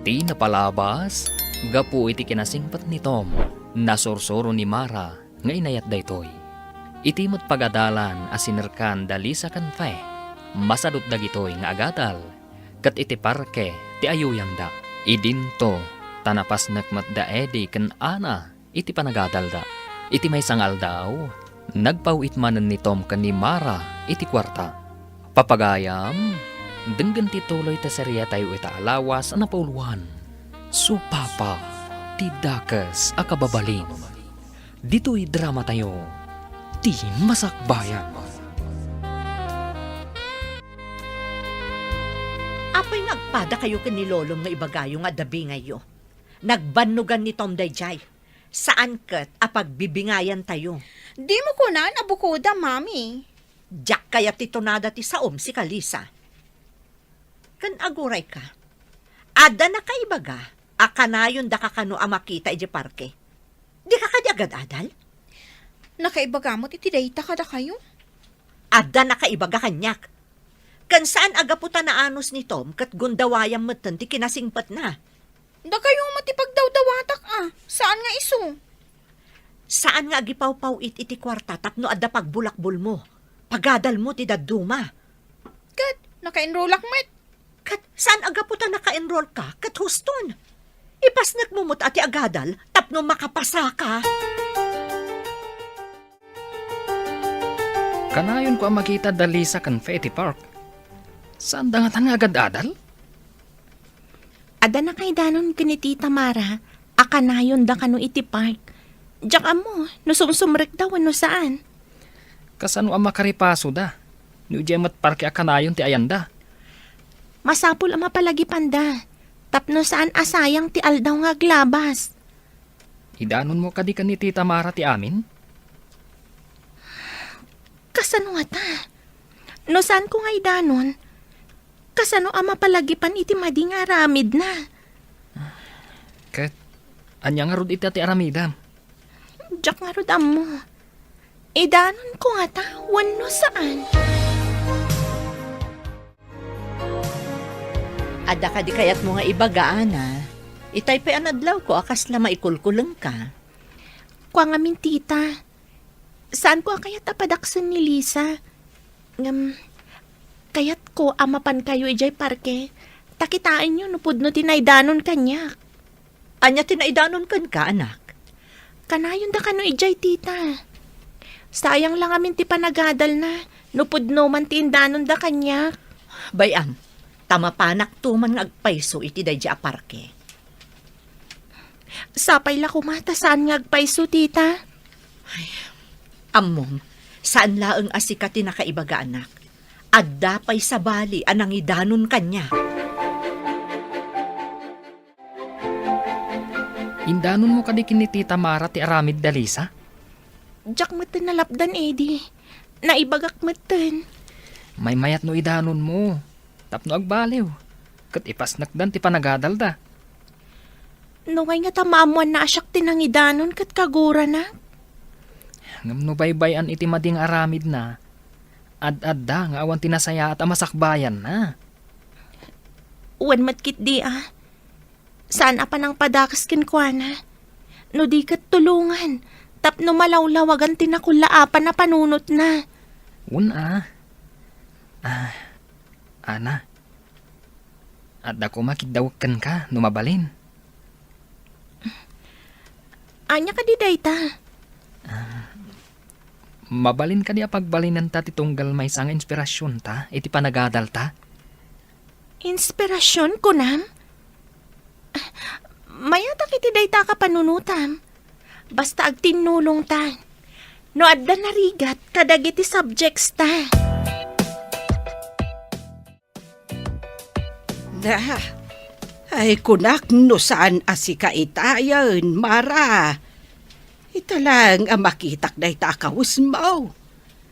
Ti napalabas gapu iti kinasingpat ni Tom nasursuro ni Mara nga inayat daytoy. Itimot pagadalan asinerkan dali sa kanfe. Masadot dagitoy nga agadal. Kat iti parke ti ayuyang da. Idinto tanapas nakmat da edi ken ana iti panagadal da. Iti may sangal daw. Nagpawit manen ni Tom ken ni Mara iti kwarta. Papagayam, denggan ti tuloy ta seriya tayo ita alawas na pauluan. Supapa, ti dakas akababalin. Dito'y drama tayo. Ti masakbayan. Apay nagpada kayo ka ni Lolong nga ibagayong adabingay yo. Nagbanugan ni Tom Dayjay. Saan kat apagbibingayan tayo? Di mo ko na nabukuda, mami. Diyak kaya titunada ti saom si Kalisa. Kan aguray ka. Ada na kaibaga, akanayon da kakano amakita iji parke. Di ka kadi agad adal? Nakaibagamot iti data kada kayo. Ada na kaibaga kanyak. Kan saan agaputa na anos ni Tom kat gundawayang matan ti kinasingpat na. Da kayo matipagdawdawatak Saan nga iso? Saan nga agipaw-paw iti kwarta tapno adda pagbulakbol mo. Pagadal mo ti daduma. Kat, naka-enroll akmet. Kat saan agaputa naka-enroll ka kat huston. Ipas nagmumot ati agadal tapno makapasa ka. Kanayon ko ang makita dali sa Confetti Park. Saan da nga agad adal? Ada na kay danon kini Tita Mara, akanayon da kano iti park. Diyak amo, nusumsumrek daw ano saan. Kasano ang makaripaso da? Ni Ujemat parke akanayon ti ayanda. Masapul ang mapalagi panda. Tapno saan asayang ti aldaw nga glabas. Idanon mo kadi ka ni Tita Mara ti amin? Kasano nga ta? No saan ko nga idanon? Kasano ama palagipan iti mading aramid na? Ket, anya nga rod iti ati aramidam. Diyak nga rodam mo. Idanon ko nga ta, wano saan? Ada ka di kayat mo nga ibagaan itay pa anadlaw ko akas la maikulkulang ka. Kwa nga min tita. Saan ko kayat apadaksan ni Lisa? Kayat ko amapan kayo ijay parke. Takitain nyo nupod no tinaydanon kanya. Anya tinaidanon kan ka, anak? Kanayon da kano ijay tita. Sayang lang amin ti panagadal na. Nupod no man ti indanon da kanya. Bayam, tamapanak tuman nga agpayso iti dayja aparke. Sapay la kumata saan nga agpaiso tita. Ammom, saan laeng asika ti nakaibaga anak? Adda pay sa bali anang idanon kanya. Indanon mo kadi kin ni Tita Mara ti aramid da Lisa? Diyak matan nalapdan edi. Naibagak matan. May mayat no idanon mo. Tapno agbaliw. Ket ipasnakdan ti panagadal da. Nungay nga tamamuan na asyak tinangidanon kat kagura na. Ngam no baybayan iti mading aramid na. Ad-adda nga awan tinasaya at amasakbayan na. Uwan matkit di Saan apa nang padakas kinkwana? No di kat tulungan. Tapno malawlawagan tinakulaapan na panunot na. Ana. At ako makidawkan ka numabalin. Anya ka di dayta? Mabalin ka di apagbalinan ta titunggal may sang inspirasyon ta, iti panagadal ta. Inspirasyon ko nam? Mayatak iti dayta ka panunutam. Basta agtinulong ta. No adda narigat kadag iti subjects ta. Ay kunak no saan asika itayan, Mara. Italang ang makitak na itakawis mo.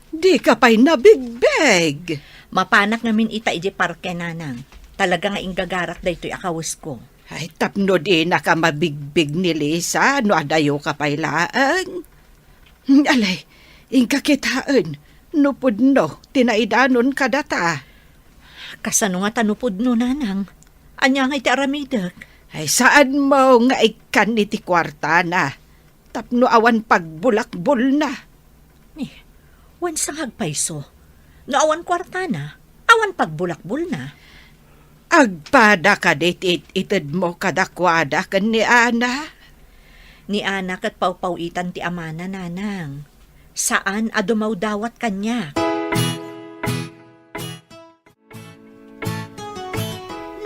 Di ka pa'y nabigbeg. Mapanak namin ita iji parke nanang. Talaga nga inggagarak da ito'y akawis ko. Ay tapno di na ka mabigbig ni Lisa no adayo ka pa'y laang. Alay, ingkakitaan. Nupod no, tinaidanon ka data. Kasano nga tanupod no nanang? Anya nga iti aramidak? Ay saan mo nga ikan iti kwarta na? Tapno awan pagbulakbol na. Wan sang hagpayso. No awan kwarta na, awan pagbulakbol na. Agpada ka itid mo kadakwada kan ni Ana. Ni anak at pawpawitan ti amana nanang. Saan adumaw dawat kanya?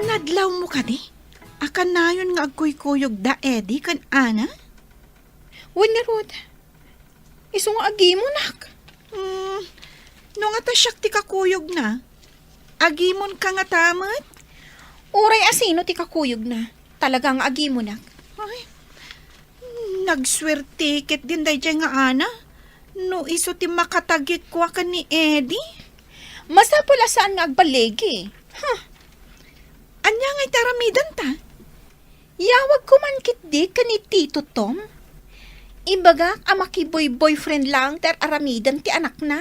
Nadlaw mo ka di? Akan na yun nga agkuy-kuyog da edi kan Ana? Wan nga rod. Iso nga agi mo nak. No nga tasyak ti kakuyog na. Agimon ka nga tamat? Uray asino ti kakuyog na. Talagang agi mo nak. Ay, nagswerte ket din day nga Ana. No iso ti makatagik kwa ka ni Eddie. Masa pula saan nga agbalegi. Anya nga itaramidan ta? Yawag ko man kit di ka ni Tito Tom. Ibaga amakiboy-boyfriend lang ter aramidan ti anak na.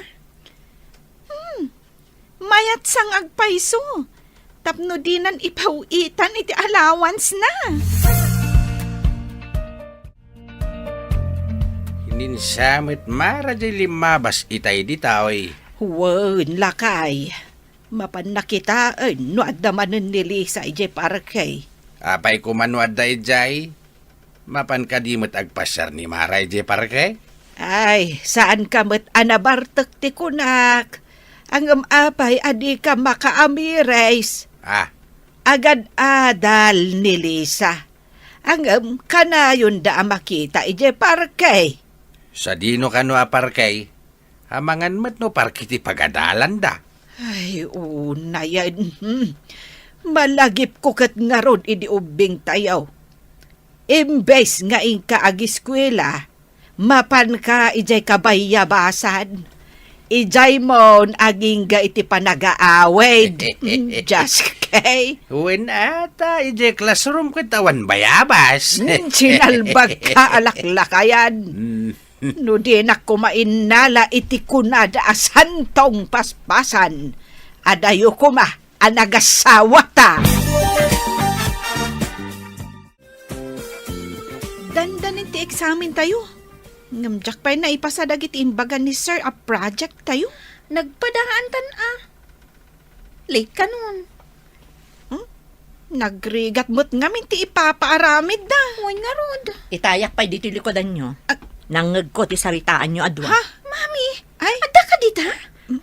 Mayat sang agpaiso. Tapno dinan ipawitan iti allowance na. Hininsamit Mara di limabas itay di taoy. Wan lakay. Mapan nakitaan no adamanan ni Lisa ije parkay. Apay kumanuad da ijay. Mapan kadimot agpasar ni Mara ije parke. Ay, saan ka met anabartek ti kunak? Ang apay adi ka makaamires. Agad adal ni Lisa. Ang kanayon da makita ije parkay. Sa dino ka no aparkay, hamangan mat no parke ti pagadalan da. Ay, una yan. Malagip ko kat nga rod idi ubing tayaw. Imbes nga ingka agiskwela, mapan ka ijay kabayabasan. Ijay mon aging ga iti panagaawid. Just kay. Uwin ata, ije classroom ko tawan bayabas. Sinalbag ka alaklakayan. No di na kumainala iti kunada asantong paspasan. Adayo kuma anagasawa ta. Dandanin ti examen tayo. Ngamjak pa na ipasadag iti imbagan ni Sir a project tayo. Nagpadaan tan late ka nun. Nagrigat mo't ngamin ti ipapaaramid da. Huwag nga rod. Itayak pa'y dito likodan nyo. Nangag ko ti saritaan nyo, Adwa. Ha? Mami, Ay, ada ka dita?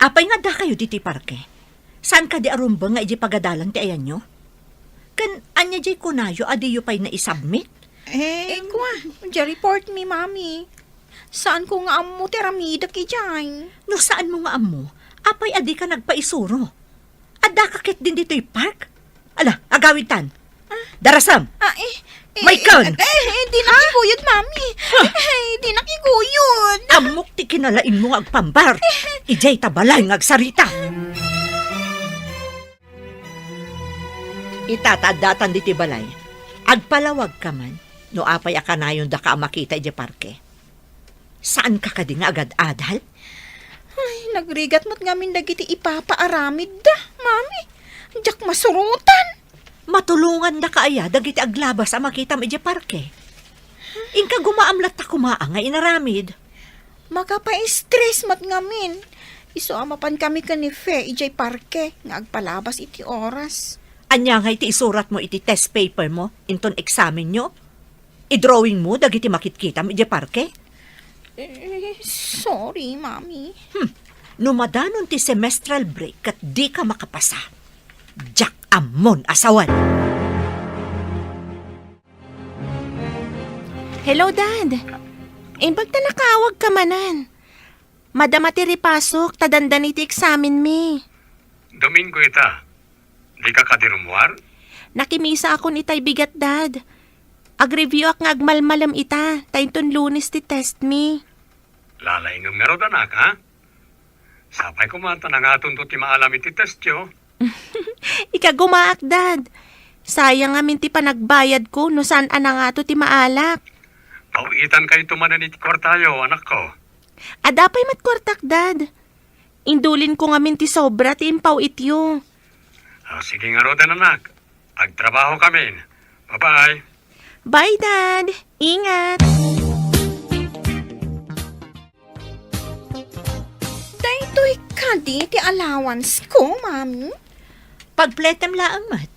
Apay nga da kayo diti parke. Saan ka di arumba nga iji pagadalan ti ayan nyo? Kan anya jay kunayo adiyo pa'y na isubmit? Kwa, report mi, Mami. Saan ko nga amo tiramida ki dyan? No saan mo nga amo? Apay adi ka nagpaisuro. Adda ka kit din dito'y park? Ala, agawin tan. Darasam! May kan! Di nakiguyod, Mami. Di nakiguyod. Amok ti kinalain mo agpambar. Ijay tabalay ngagsarita. Itatadatan diti balay. Agpalawag ka man, no apay akanayon da ka makita iti parke. Saan ka kadi nga agad adal? Ay, nagrigat mo't ngamin dagiti ipapaaramid da, Mami. Diyak masurutan. Matulungan na kaaya dagiti aglabas a makita mo iti parke. Inka gumaamlat ta kumaa nga inaramid. Makapa-stress mat ngamin. Iso amapan kami ka ni Fe, ijay parke, nga agpalabas iti oras. Anya nga iti isurat mo iti test paper mo, inton examen nyo. I-drawing mo dagiti makitkita mo iti parke. Sorry, Mami. Numadanon ti semestral break kat di ka makapasa. Jack amon asawan. Hello, Dad. Imbag ta nakawag ka manan. Madama ti ripasok, tadandan iti examen mi. Domingo ita. Di ka kadirumuar? Nakimisa ako ni tay bigat, Dad. Ag-review ak nga agmalmalam ita, tayton Lunes ti test mi. Lalaingam nga ro anak, ha? Sapay kumanta na nga aton ti maalam iti test yo. Ika gumaak, Dad. Sayang amin ti panagbayad ko no saan ana nga to ti maalak. Pauitan kayo tumanan iti kwartayo, anak ko. Adapay matkwartak, Dad. Indulin ko ngamin ti sobra ti impaw ityo. Sige nga ro anak. Agtrabaho kami. Bye-bye. Bye, Dad. Ingat. Daytoy kadi ti allowance ko, Mami. Pagpletem laang mat.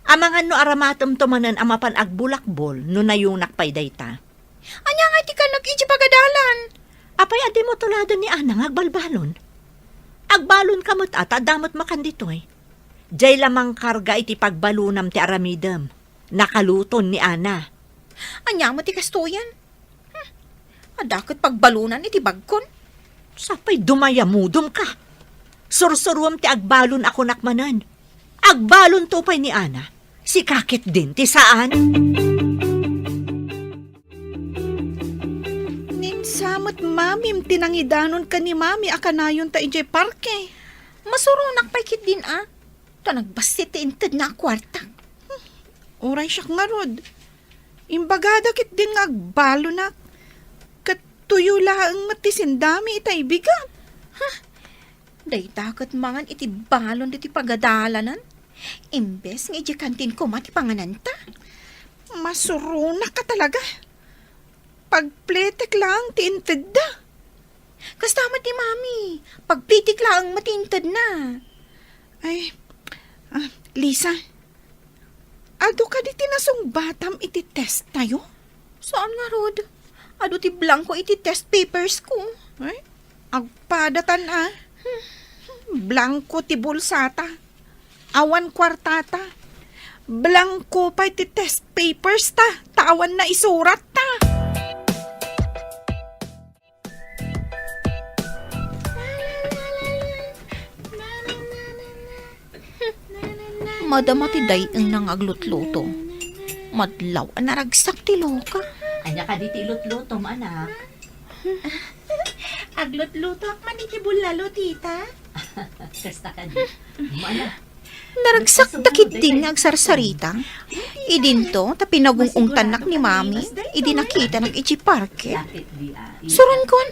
Amangan no aramatom tumanan amapan agbulakbol no nayunak pay dayta. Anya nga ti ka nag-iji pagadalan. Apay adi mo tulado ni Ana nga agbalbalon. Agbalon kamot ata damot makanditoy. Jay lamang karga iti pagbalunam ti aramidem. Nakaluton ni Ana. Anya mo ti kastoyan. Adakot pagbalunan iti bagkon. Sapay dumayamudom ka. Sursuruam ti agbalon ako nakmanan. Agbalon to pay ni Ana. Si kakit din ti saan. Ninsamot mamim tinangidanon ka ni Mami akanayon ta ijay parke. Masurunak pa'y kit din Ta nagbasit ti inted na kwarta. Oray siya nga rod. Imbagada kit din nga agbalo na. Katuyo laang matisindami itay bigan. Day takot mangan iti balon iti pagadalanan. Imbes nga iti kantin ko mati pangananta. Masurunak ka talaga. Pagpletek lang ti inted da. Kastama ti Mami. Pagplitik lang matinted na. Ay, Lisa, ado ka di tinasong batam iti test tayo? Saan nga, Rod? Ado ti blanco iti test papers ko. Ay, agpadatan Blanco ti bulsata. Awan kwartata. Blanco pa iti test papers ta. Tawan na isurat ta. Madamati day ang nangaglutluto. Madlaw ang naragsak ti loka. Anya ka diti ilot-lutom, anak. Aglot-luto ak manikibulalo, tita. Kasta ka di. Mana, Naragsak takit din nga agsarsarita. Idinto, ta pinagungong tanak ni mami. Idi nakita ng Ichi Parke. lapit di Suran kon.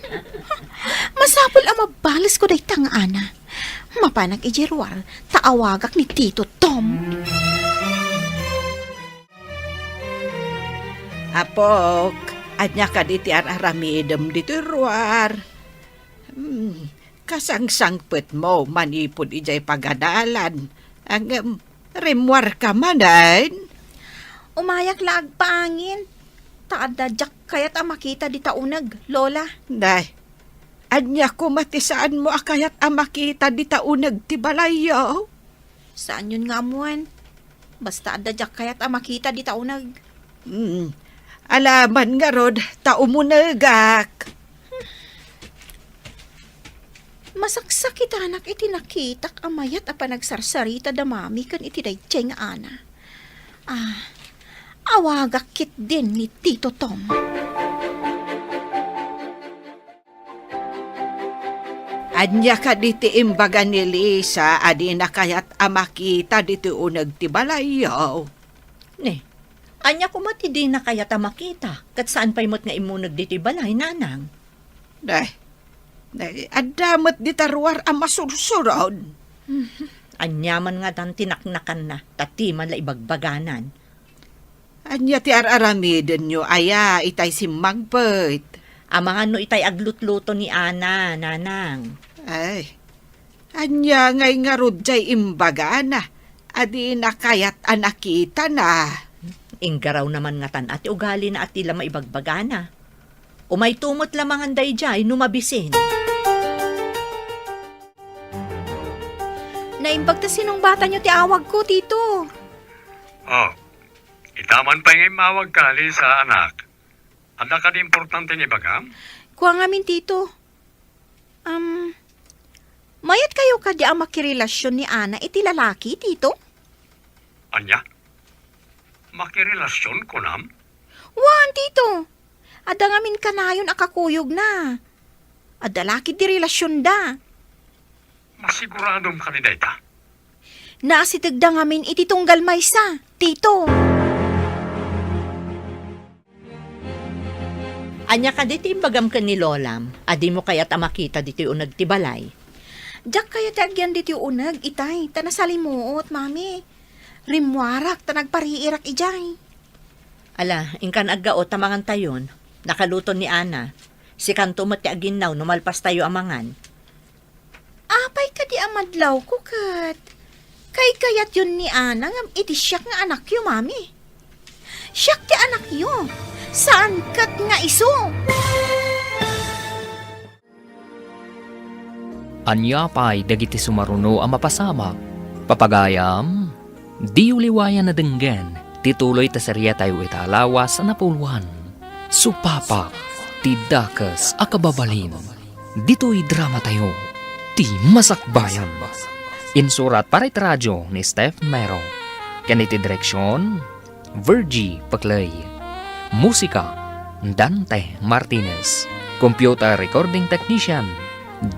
Masapol ang mabalas ko day tanga ana. Mapanag ijerwar, taawagak ni Tito Tom. Apok, anya ka diti aramidem diti ruar. Kasangsangpet mo manipod ijay pagadalan. Ang rimwar ka manan. Umayak laag paangin. Taada jak kayat ang makita di taunag, Lola. Day, anya ko matisaan mo akayat ang makita di taunag ti balayo. Saan yun nga muan? Basta ada jak kayat ang makita di taunag. Alaman nga rod, taumunagak. Masaksak kita anak iti nakitak amayat a panagsarsarita da mami kan iti dayjay nga ana. Awagak kit din ni Tito Tom. Anya ka diti imbaga ni Lisa, adi na kayat amakita diti unag ti balayo. Ne, anya ko mati di na kaya ta makita. Kat saan pa'y mo't nga imunag diti balay, nanang? Day, adamot di tarwar ang masursurod. Anyaman nga dan tinaknakan na, tatiman la ibagbaganan. Anya ti araramiden nyo, aya, itay si Magpet. Amangan no itay aglutluto ni Ana, nanang. Ay, anya ngay nga rudjay imbaga na, adi na kayat anakita na. Inggaraw naman nga tan ati ugali na ati lama ibagbagana. Umay tumot lamang ang dayjay numabisin. Naimbag ta sinong bata nyo ti awag ko, Tito. Oh, itaman pa ngay mawag kali sa anak. Ada ka di importante ni Bagam? Kuha nga min, Tito. Mayat kayo ka di ang makirelasyon ni Ana iti lalaki, Tito? Anya? Makirelasyon ko nam? Wan, Tito. Ada nga min kanayon akakuyog na. Ada laki di relasyon da. Masiguradong ka ni Dayta? Naasitig da nga min iti tunggal maysa, Tito. Anya ka diti imbagam ka ni Lolam, adi mo kaya ta makita diti unag ti balay. Jak kaya tagyan diti unag, itay. Tanasalimuot, mami. Rimwarak, tanagpariirak ijay. Ala, ingkan aggaot tamangan tayon, nakaluto ni Ana. Si kanto mo ti aginaw, numalpas tayo amangan. Apay ka di amadlaw ko, kat. Kay kayat yun ni Ana, ngam iti siyak nga anak yu, mami. Siyak ti anak yu. Saan kat nga iso? Anya pa'y dagiti sumaruno ang mapasama. Papagayam, di uliwayan na denggen, tituloy ta seriya tayo italawas sa napulwan. Supapak, ti dakas akababalin. Dito'y drama tayo, ti masakbayan. Insurat para iti radyo ni Steph Mero. Kaniti direksyon, Virgie Paclay. Musika, Dante Martinez. Computer recording technician,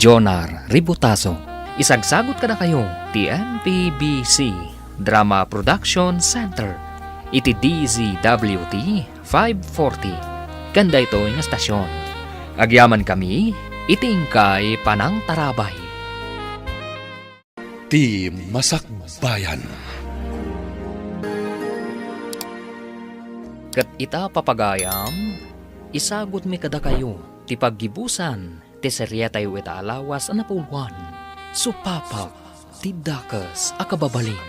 Jonar Ributaso. Isagsagot kada kayo, TNPBC Drama Production Center. Iti DZWT 540. Kanda ito yung estasyon. Agyaman kami, itingkay panang tarabay. Ti Masakbayan. Kat ita papagayam, isagot mi kada kayo, ti paggibusan, ti serya tayo ita alawas ang napulwan. Supapak, ti dakas akababalin.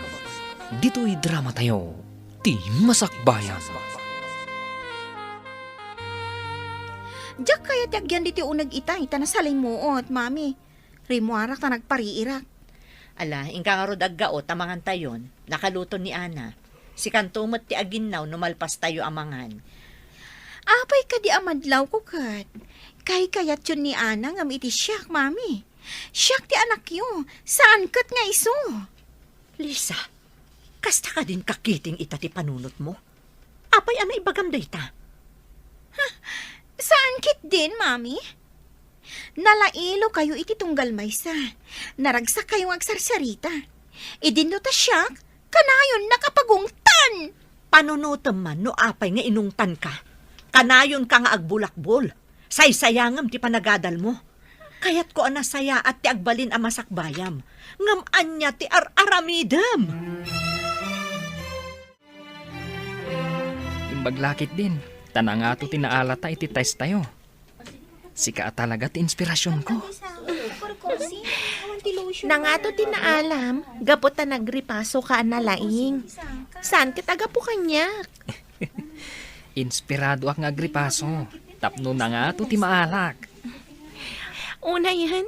Dito'y drama tayo, ti masakbayan. Jak kaya tagyan diti unag itay, tanasalimuot, mami. Rimwarak na nagpariirak. Ala, ingkang arod aggaot tamangan tayon, nakaluto ni Ana. Si kantumot ti aginaw, numalpas tayo amangan. Apay ka di amadlaw ko, kat. Kay kayat yun ni Ana ngam iti siyak, mami. Siyak ti anak yu. Saan kat nga iso? Lisa, Kasta ka din kakiting ita ti panunot mo. Apay ana ibagam dayta. Saan kit din, mami? Nalailo kayo iti tunggal maysa. Naragsak kayong agsarsarita. Idin no ta siya, kanayon nakapagungtan. Panunutom man no apay nga inungtan ka. Kanayon ka nga agbulakbol. Saysayangam ti panagadal mo. Kayat ko anasaya at ti agbalin a masakbayam. Ngam anya ti aramidam. Imbaglakit din. Tanangato tinaalata iti test tayo. Sika talaga ti inspirasyon ko. Nangato tinaalam, gapot ta nagripaso ka nalaing. Saan kita gapo kanyak? Inspirado ak nga agripaso. Tapno na nga to ti maalak. Una yan,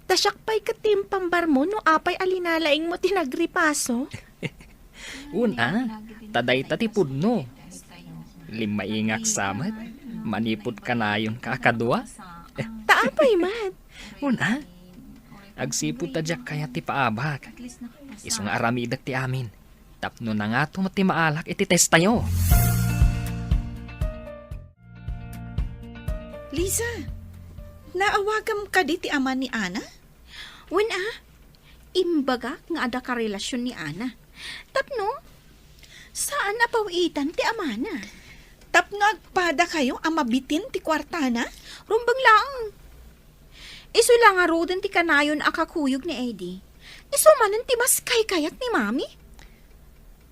tasyakpay ka timpambar mo no apay alinalaing mo tinagripaso. Una, taday ti pudno. Limaingak samat. Manipod ka na yun kakadwa. Taapay man. Una, agsipod tadyak kaya ti paabak. Isong aramidak ti amin. Tapno na nga to ti maalak iti test tayo. Liza, naawagam ka di ti ama ni Ana? Imbaga nga ada ka relasyon ni Ana. Tapno, saan napawitan ti ama na? Tapno agpada kayo amabitin ti kwartana? Rumbang lang. Iso lang nga roden ti kanayon akakuyog ni Eddie. Iso manan ti mas kayat ni mami.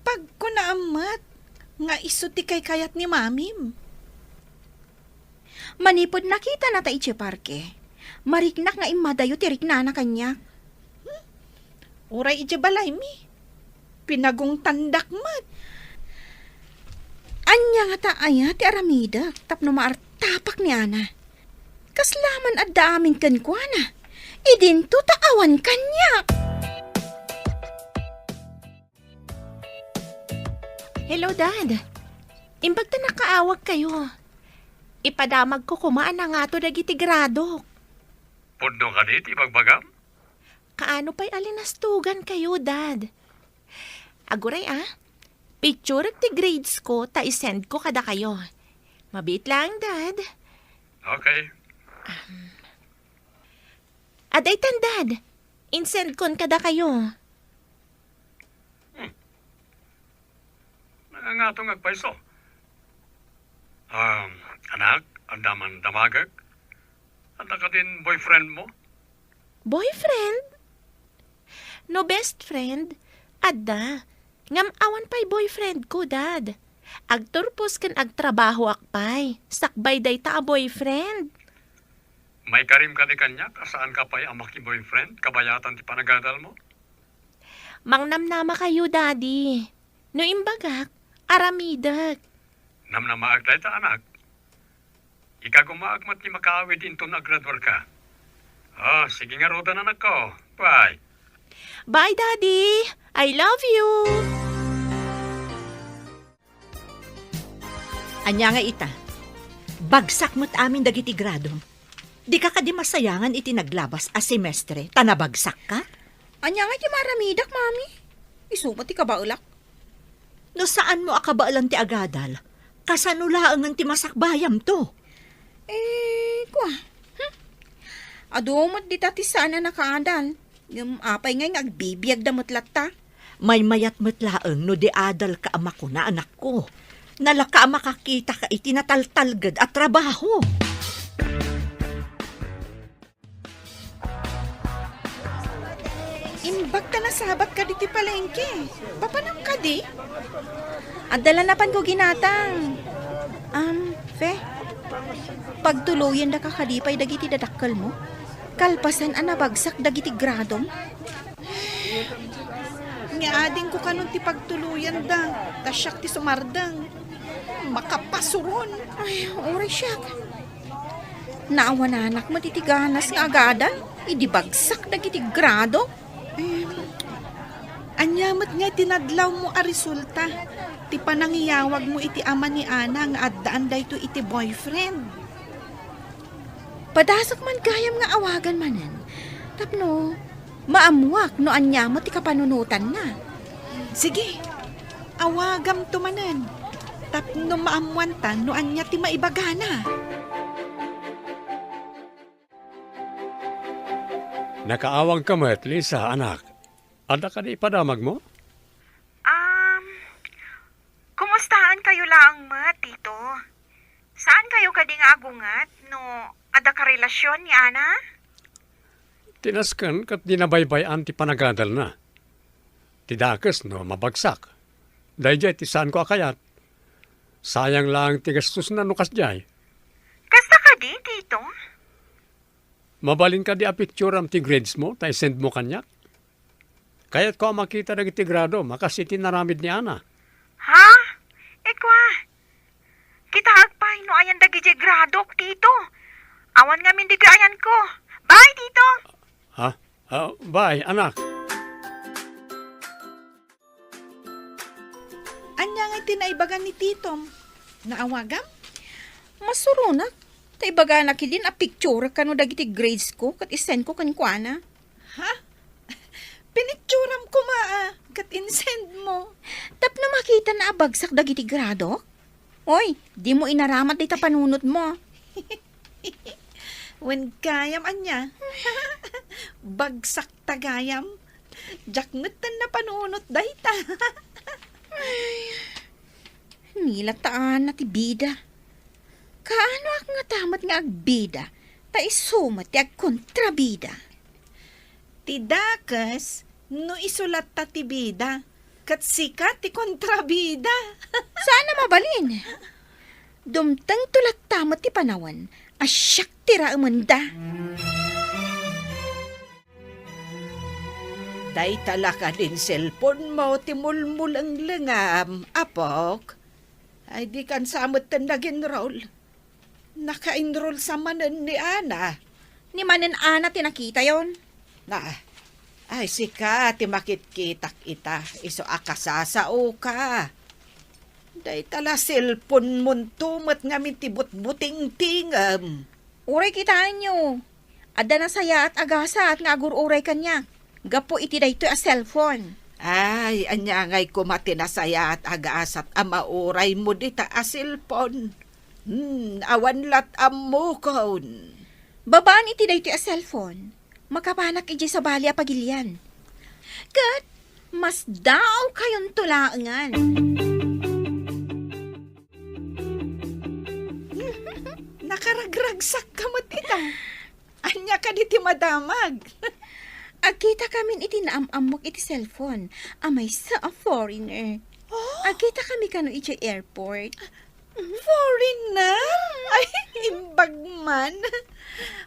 Pag ko naamat, nga iso ti kayat ni mamim. Manipod nakita na ta itche parke. Mariknak nga imadayo ti rikna na kanya. Uray ije balay mi. Pinagong tandak mat. Anya nga ta aya ti aramida tapno maartapak ni Ana. Kaslaman at daamin kan kwa na. Idinto taawan kanya. Hello, Dad. Imbag ta nakaawag kayo. Ipadamag ko kumaan na nga to dagiti grado. Pundo ka dito, ibagbagam? Kaano pa'y alinastugan kayo, Dad? Aguray picture ti grades ko, ta isend ko kada kayo. Mabit lang, Dad. Okay. Adaytan, Dad. Insend kon kada kayo. Nangangatong agpaiso. Anak, andaman damagag. Anda ka din boyfriend mo? Boyfriend? No best friend? Adda. Ngam awan pa'y boyfriend ko, Dad. Agturpos kan agtrabaho akpay. Sakbay day ta a boyfriend. May karim ka di kanya, kasaan ka pa'y amaki boyfriend? Kabayatan ti panagadal mo? Mangnamnama kayo, Daddy. No imbagak, aramidak. Namnamaag tayo ta, anak. Ika gumaagmat ni makaawid into na gradual ka. Sige nga rodan, anak ko. Bye. Bye, Daddy. I love you. Anya nga ita. Bagsak mo't amin dagiti grado. Di ka di masayangan iti naglabas a semestre. Tanabagsak ka? Anya nga ti maramidak, mami. Isumat ti kabaulak. No saan mo akabaalan ti agadal? Kasanulaang ng ti masakbayam to. Kwa. Adumot di tati sana nakaadal. Yung apay ngay agbibiyag damot latta. May mayat matlaang no di adal ka ama ko na anak ko. Nalaka makakita ka iti nataltalgad at trabaho. Imbag ka nasabat ka di ti palengke. Papanam ka di? Adala na pan ko ginatang. Fe, pagtuluyan da kakadipay dagiti dadakkel mo. Kalpasan ang nabagsak dagiti gradom. Nga ading ko kanon ti pagtuluyan da. Tasyak ti sumardang. Makapasuron. Ay, oray siyak. Naawa na anak matitiganas nga agadan. Idi bagsak dagiti grado. Anyamat nga tinadlaw mo a resulta. Ti panangiyawag mo iti ama ni Ana nga addaan dayto iti boyfriend. Padasak man kayam nga awagan manen. Tapno, maamuak no anya mo ti kapanunutan na. Sige, Awagam tumanen. Tapno maamuantan no anya ti maibagana. Nakaawang ka met, Lisa, anak. Ada ka di ipadamag mo? Kumustaan kayo lang, ma, tito? Saan kayo kading agungat no ada ka relasyon ni Ana? Tinaskan kat dinabaybayan ti panagadal na. Tidakas no mabagsak. Dahil ti saan ko akayat. Sayang lang tigastos na nukas jay. Kasta ka di, tito? Mabalin ka di a picture am ti grades mo, tay send mo kanyak. Kaya't ko makita na ti grado, makasiti naramid ni Ana. Ha? Ekwa? Kita agpay no ayan dagi gradok, tito. Awan nga min di ayan ko. Bye, tito! Ha? Bye, anak. Anya nga tinaibagan ni Titom. Naawagam? Masurunak. Taibaga na kilin a picture ka no dagiti grades ko kat isend ko kan kuana. Ha? Pinicturam ko kat insend mo. Tapno makita na abagsak dagiti grado? Oy, di mo inaramat dita panunot mo. When kayam anya. Bagsak tagayam. Jaknutan na panunot dayta. Nilataan na ti bida. Kaano ak nga tamat nga agbida, ta isumat ti agkontrabida. Tidakas, no isulat ta ti bida, kat sikat ti kontrabida. Sana mabalin. Dumtang tulat tamat ti panawan, asyak tira umanda. Day talaka din cellphone mo, timulmul ang lingam, apok. Ay di kan samot tan nag-enroll. Naka-enroll sa manan ni Ana. Ni manen ana tinakita yon. Na, ay sika, timakit-kitak ita, iso akasasao ka. Day tala cellphone mon tumat nga mitibot-buting tingam. Uray kitaan nyo. Ada na saya at agasa at nga agur-uray kanya. Gapo iti dayto a cellphone. Ay, anya ngay kumatinasaya at agaasat amauray mo dita a cellphone. Awan lat ammo kon. Babaan iti dayto a cellphone. Makapanak iti sa bali a pagilian. Kat, mas daw kayon tulaangan. Nakaragragsak ka mo tita. Anya ka di ti madamag. Agkita kamin iti naamamok iti cellphone. Amay sa a foreigner. Agkita kami kano iti airport. Foreigner? Ay, imbag man.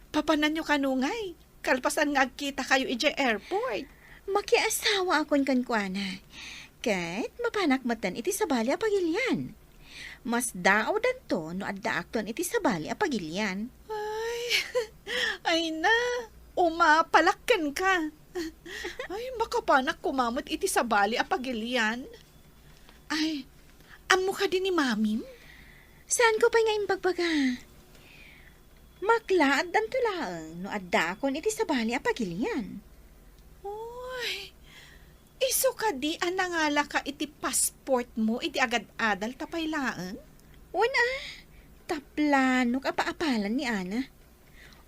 Papanan nyo kanungay. Kalpasan nga agkita kayo iti airport. Makiasawa akon kankwana. Kat mapanakmatan iti sabali a pagilian. Mas daaw danto no adda akton iti sabali a pagilian. Ay na, umapalakkan ka. Ay, makapanak kumamot iti sabali a pagilian. Ay, amo ka din ni mamim? Saan ko pa nga imbagbaga? Maklaad danto lang no adda akon iti sabali a pagilian. Uy, iso ka di anangala ka iti passport mo iti agad-adal tapay laan? Una, taplano ka paapalan ni Ana.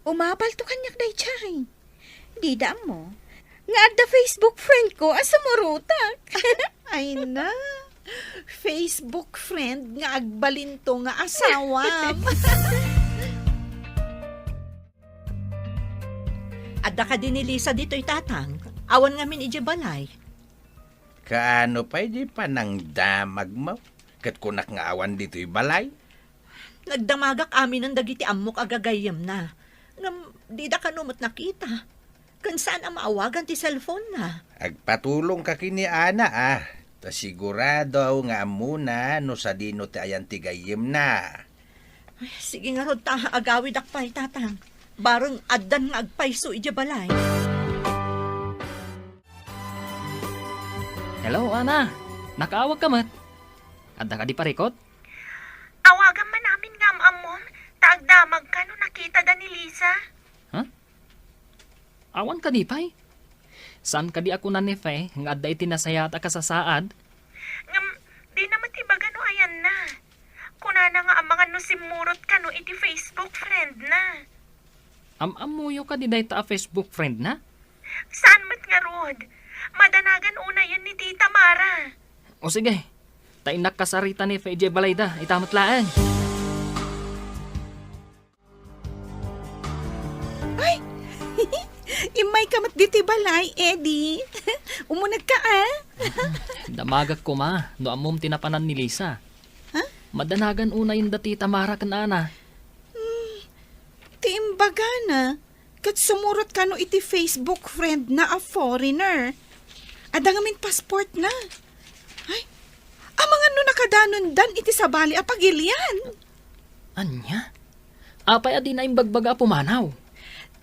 Umapal to kanyak day chay. Di daam mo. Nga adda Facebook friend ko asumurutak. Ay na, Facebook friend nga agbalinto nga asawam. Adda ka din ni Lisa dito'y tatang. Awan nga min ije balay. Kaano pa di pa nang damag mo? Kat kunak nga awan dito'y balay? Nagdamagak amin ang dagiti amok agagayam na. Ngam, di da ka numot nakita. Kan saan ang maawagan ti cellphone na? Agpatulong ka kini Ana Ta sigurado nga muna no sa dino ti ayan ti gayem na. Ay, sige nga rod ta agawid akpay tatang. Barong addan nga agpayso ije balay. Hello, Ana. Nakaawag ka mat. Adda ka di parikot? Awagan man namin nga amon. Taagdamag ka no nakita da ni Lisa. Awan ka di pay. Saan ka di ako na nefe nga adda iti nasaya at akasasaad? Ngam, iti Facebook friend na. Amuyo ka di dayta a Facebook friend na? Saan mat nga rod? Madanagan una yan ni Tita Mara. O sige, tainak kasarita ni FJ Balayda, itamat laan. Imay kamat diti balay, Eddie. Umunag ka, ah. Damagak ko ma, no amom tinapanan ni Lisa. Ha? Madanagan una yung dati tamara kan ana. Tiimbaga na. Kat sumurot ka no iti Facebook friend na a foreigner. Adangamin passport na. Ay, amang ano nakadanon dan iti sabali a pagilian. Anya? Apay adi na yung bagbaga pumanaw.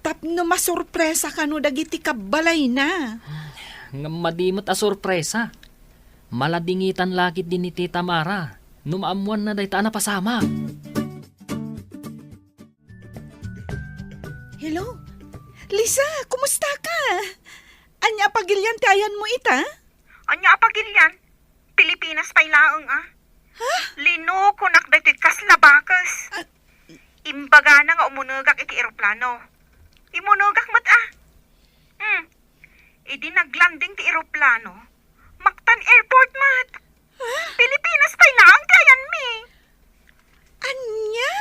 Tapno masurpresa ka no dagiti kabalay na. Nga madimot a sorpresa. Maladingitan lagit din ni Tita Mara. Numaamuan na dayta na pasama. Hello? Lisa, kumusta ka? Anya pagilyan ti ayan mo ita? Anya apagilyan? Pilipinas pa'y laang Lino kunak dati kaslabakas. Imbaga na nga umunugak iti eroplano. Imunugak mat Idi naglanding ti eroplano. Mactan Airport mat. Pilipinas pa'y laang kayan mi. Anya?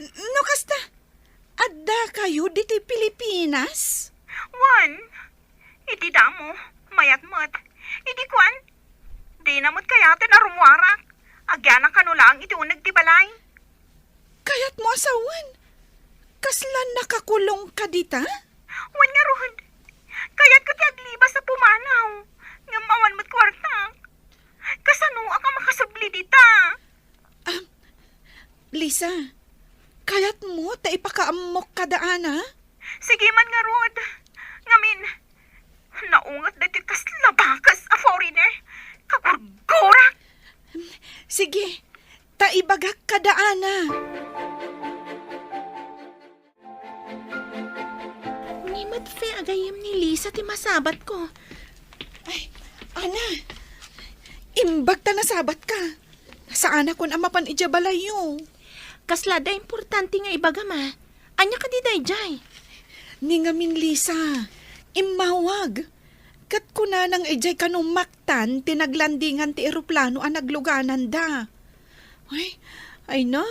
No kasta, adda kayo diti Pilipinas? Wan, idi damo, mayat mat. Idi kwan, di namot kayatin arumwarak. Agyan ang kanulaang iti unag ti balay. Kayat mo asawan? Kaslan nakakulong ka dita? Wan nga rohod, kayat ko ti aglibas sa pumanaw. Ngamawan mo't kwarta. Kasano ang makasubli dita? Lisa, kayat mo ta ipakaamok kadaan ha? Sige man nga rod. Ngamin, naungat dati kaslabakas a foreigner. Kagurgurak. Sige, ta ibagak kadaan ha? Ngimat fe agayim ni Lisa ti masabat ko. Ana, imbag ta nasabat ka. Saan ako na mapan ijabalayo? Kaslada importante nga ibaga ma. Anya ka di dayjay. Ningamin Lisa, imawag. Kat ko na nang ijay kanong maktan, tinaglandingan ti eroplano ang nagluganan da. Ay na,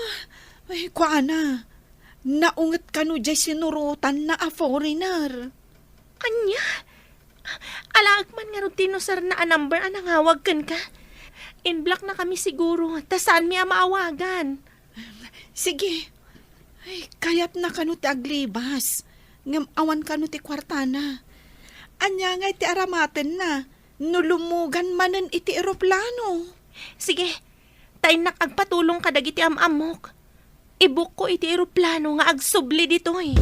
kwa na. Naungat ka no jay sinurutan na a foreigner. Anya? Alaag man nga rutino sir na a number ang nangawag kan ka. In-block na kami siguro. Ta saan mi maawagan? Sige. Kayat na kanu ti aglibas. Ngam awan kanu ti kwartana. Anya nga iti aramaten na. Nulumugan manen iti eroplano. Sige, tay nakagpatulong ka dagiti amamok. Ibuk ko iti eroplano nga agsubli ditoy.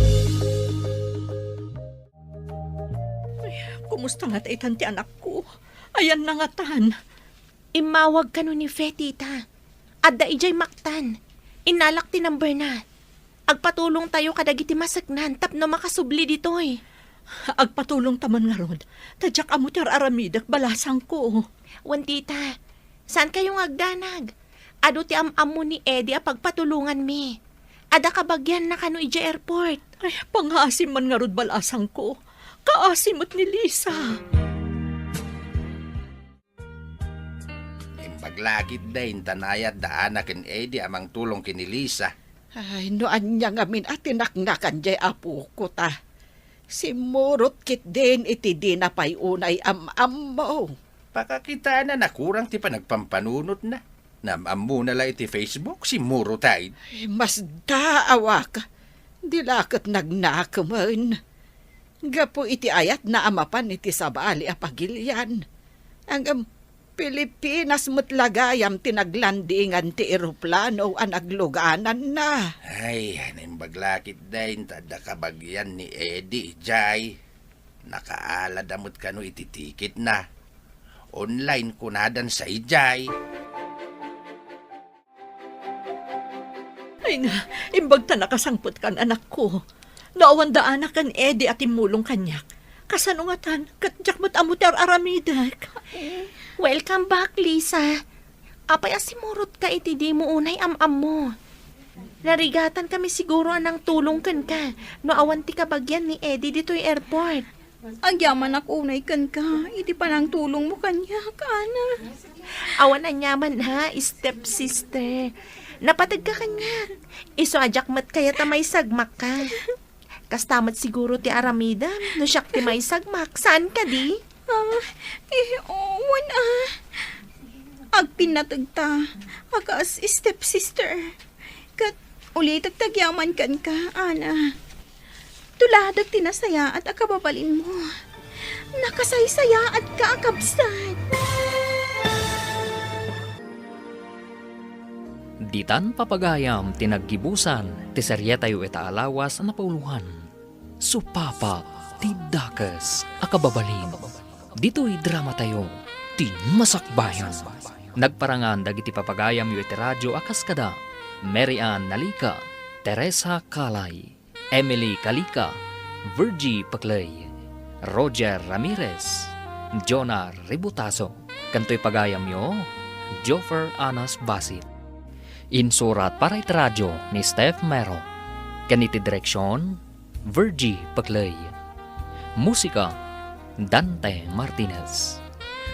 Kumusta nga taitan ti anak ko? Ayan na nga tan. Imawag ka ni Fetita. Adda ijay maktan. Inalak ti number na. Agpatulong tayo kadagiti masaknan tapno makasubli ditoy. Agpatulong taman nga rod. Tadyak amo ti aramidak balasang ko. Wantita, saan kayong agdanag? Ado ti amamo ni Eddie a pagpatulungan mi. Ada kabagyan na kanu ijay airport. Ay, pangasim man nga rod balasang ko. Kaasimot ni Lisa. Impaglagid dahin tanayat daan ken Eddie amang tulong kini Lisa. Ay, noan niya ngamin at tinaknakan jay apo ko ta. Simurot kit din iti di na pa'y unay am mo. Pakakita na nakurang ti panagpampanunot na. Namam na la iti Facebook si Muro tayo. Mas daawa ka. Dilakot nagnakaman. Gapo iti ayat na amapan iti sabali a pagilyan. Ang Pilipinas mutlagayam tinaglandingan ti eroplano ang nagluganan na. Ay, nimbaglakit dahin tada kabagyan ni Eddie, Jai. Nakaalad amot kano iti ticket na. Online kunadan sa ijay. Ay nga, imbag ta nakasangpot kan anak ko. Naawan daan na kan Eddie at imulong kanyak. Kasanungatan, katjak mat amutar aramidak. Welcome back, Lisa. Apay asimurot ka iti di mo unay amam mo. Narigatan kami siguro anang tulong kan ka. No awan ti kabagyan ni Eddie dito'y airport. Agyaman ako unay kan ka. Iti pa nang tulong mo kanya, kana. Awan anyaman ha, stepsister. Napatag ka kanya. Iso ajak mat kaya tamay sagmak ka. Kastamat siguro ti Aramida. No siyak ti may sagmak. Saan ka di? Owan Agpinatagta. Akas stepsister. Kat ulit tagtagyaman kan ka, ana. Tuladag tinasaya at akababalin mo. Nakasaysaya at kaakabsat. Ditan papagayam tinaggibusan ti serye tayo ita alawas na pauluhan. Supapa ti dakas akababalin. Dito'y drama tayo ti masakbayan. Nagparangan dagiti papagayam yu iti radyo akas kada. Mary Ann Nalika, Teresa Kalay, Emily Kalika, Virgie Paclay, Roger Ramirez, Jonah Ributaso, kanto'y pagayam yo, Joffer Anas Basit. Insurat para iti radyo ni Steph Mero. Kaniti direksyon, Virgie Paclay. Musika, Dante Martinez.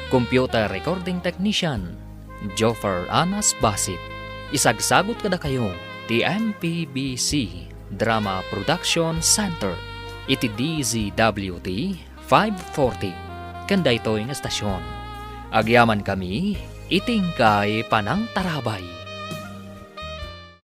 Computer recording technician, Joffer Anas Basit. Isagsagot kada kayo ti MPBC Drama Production Center iti DZWT 540 kanda ito yung estasyon. Agyaman kami iting kay Panang Tarabay.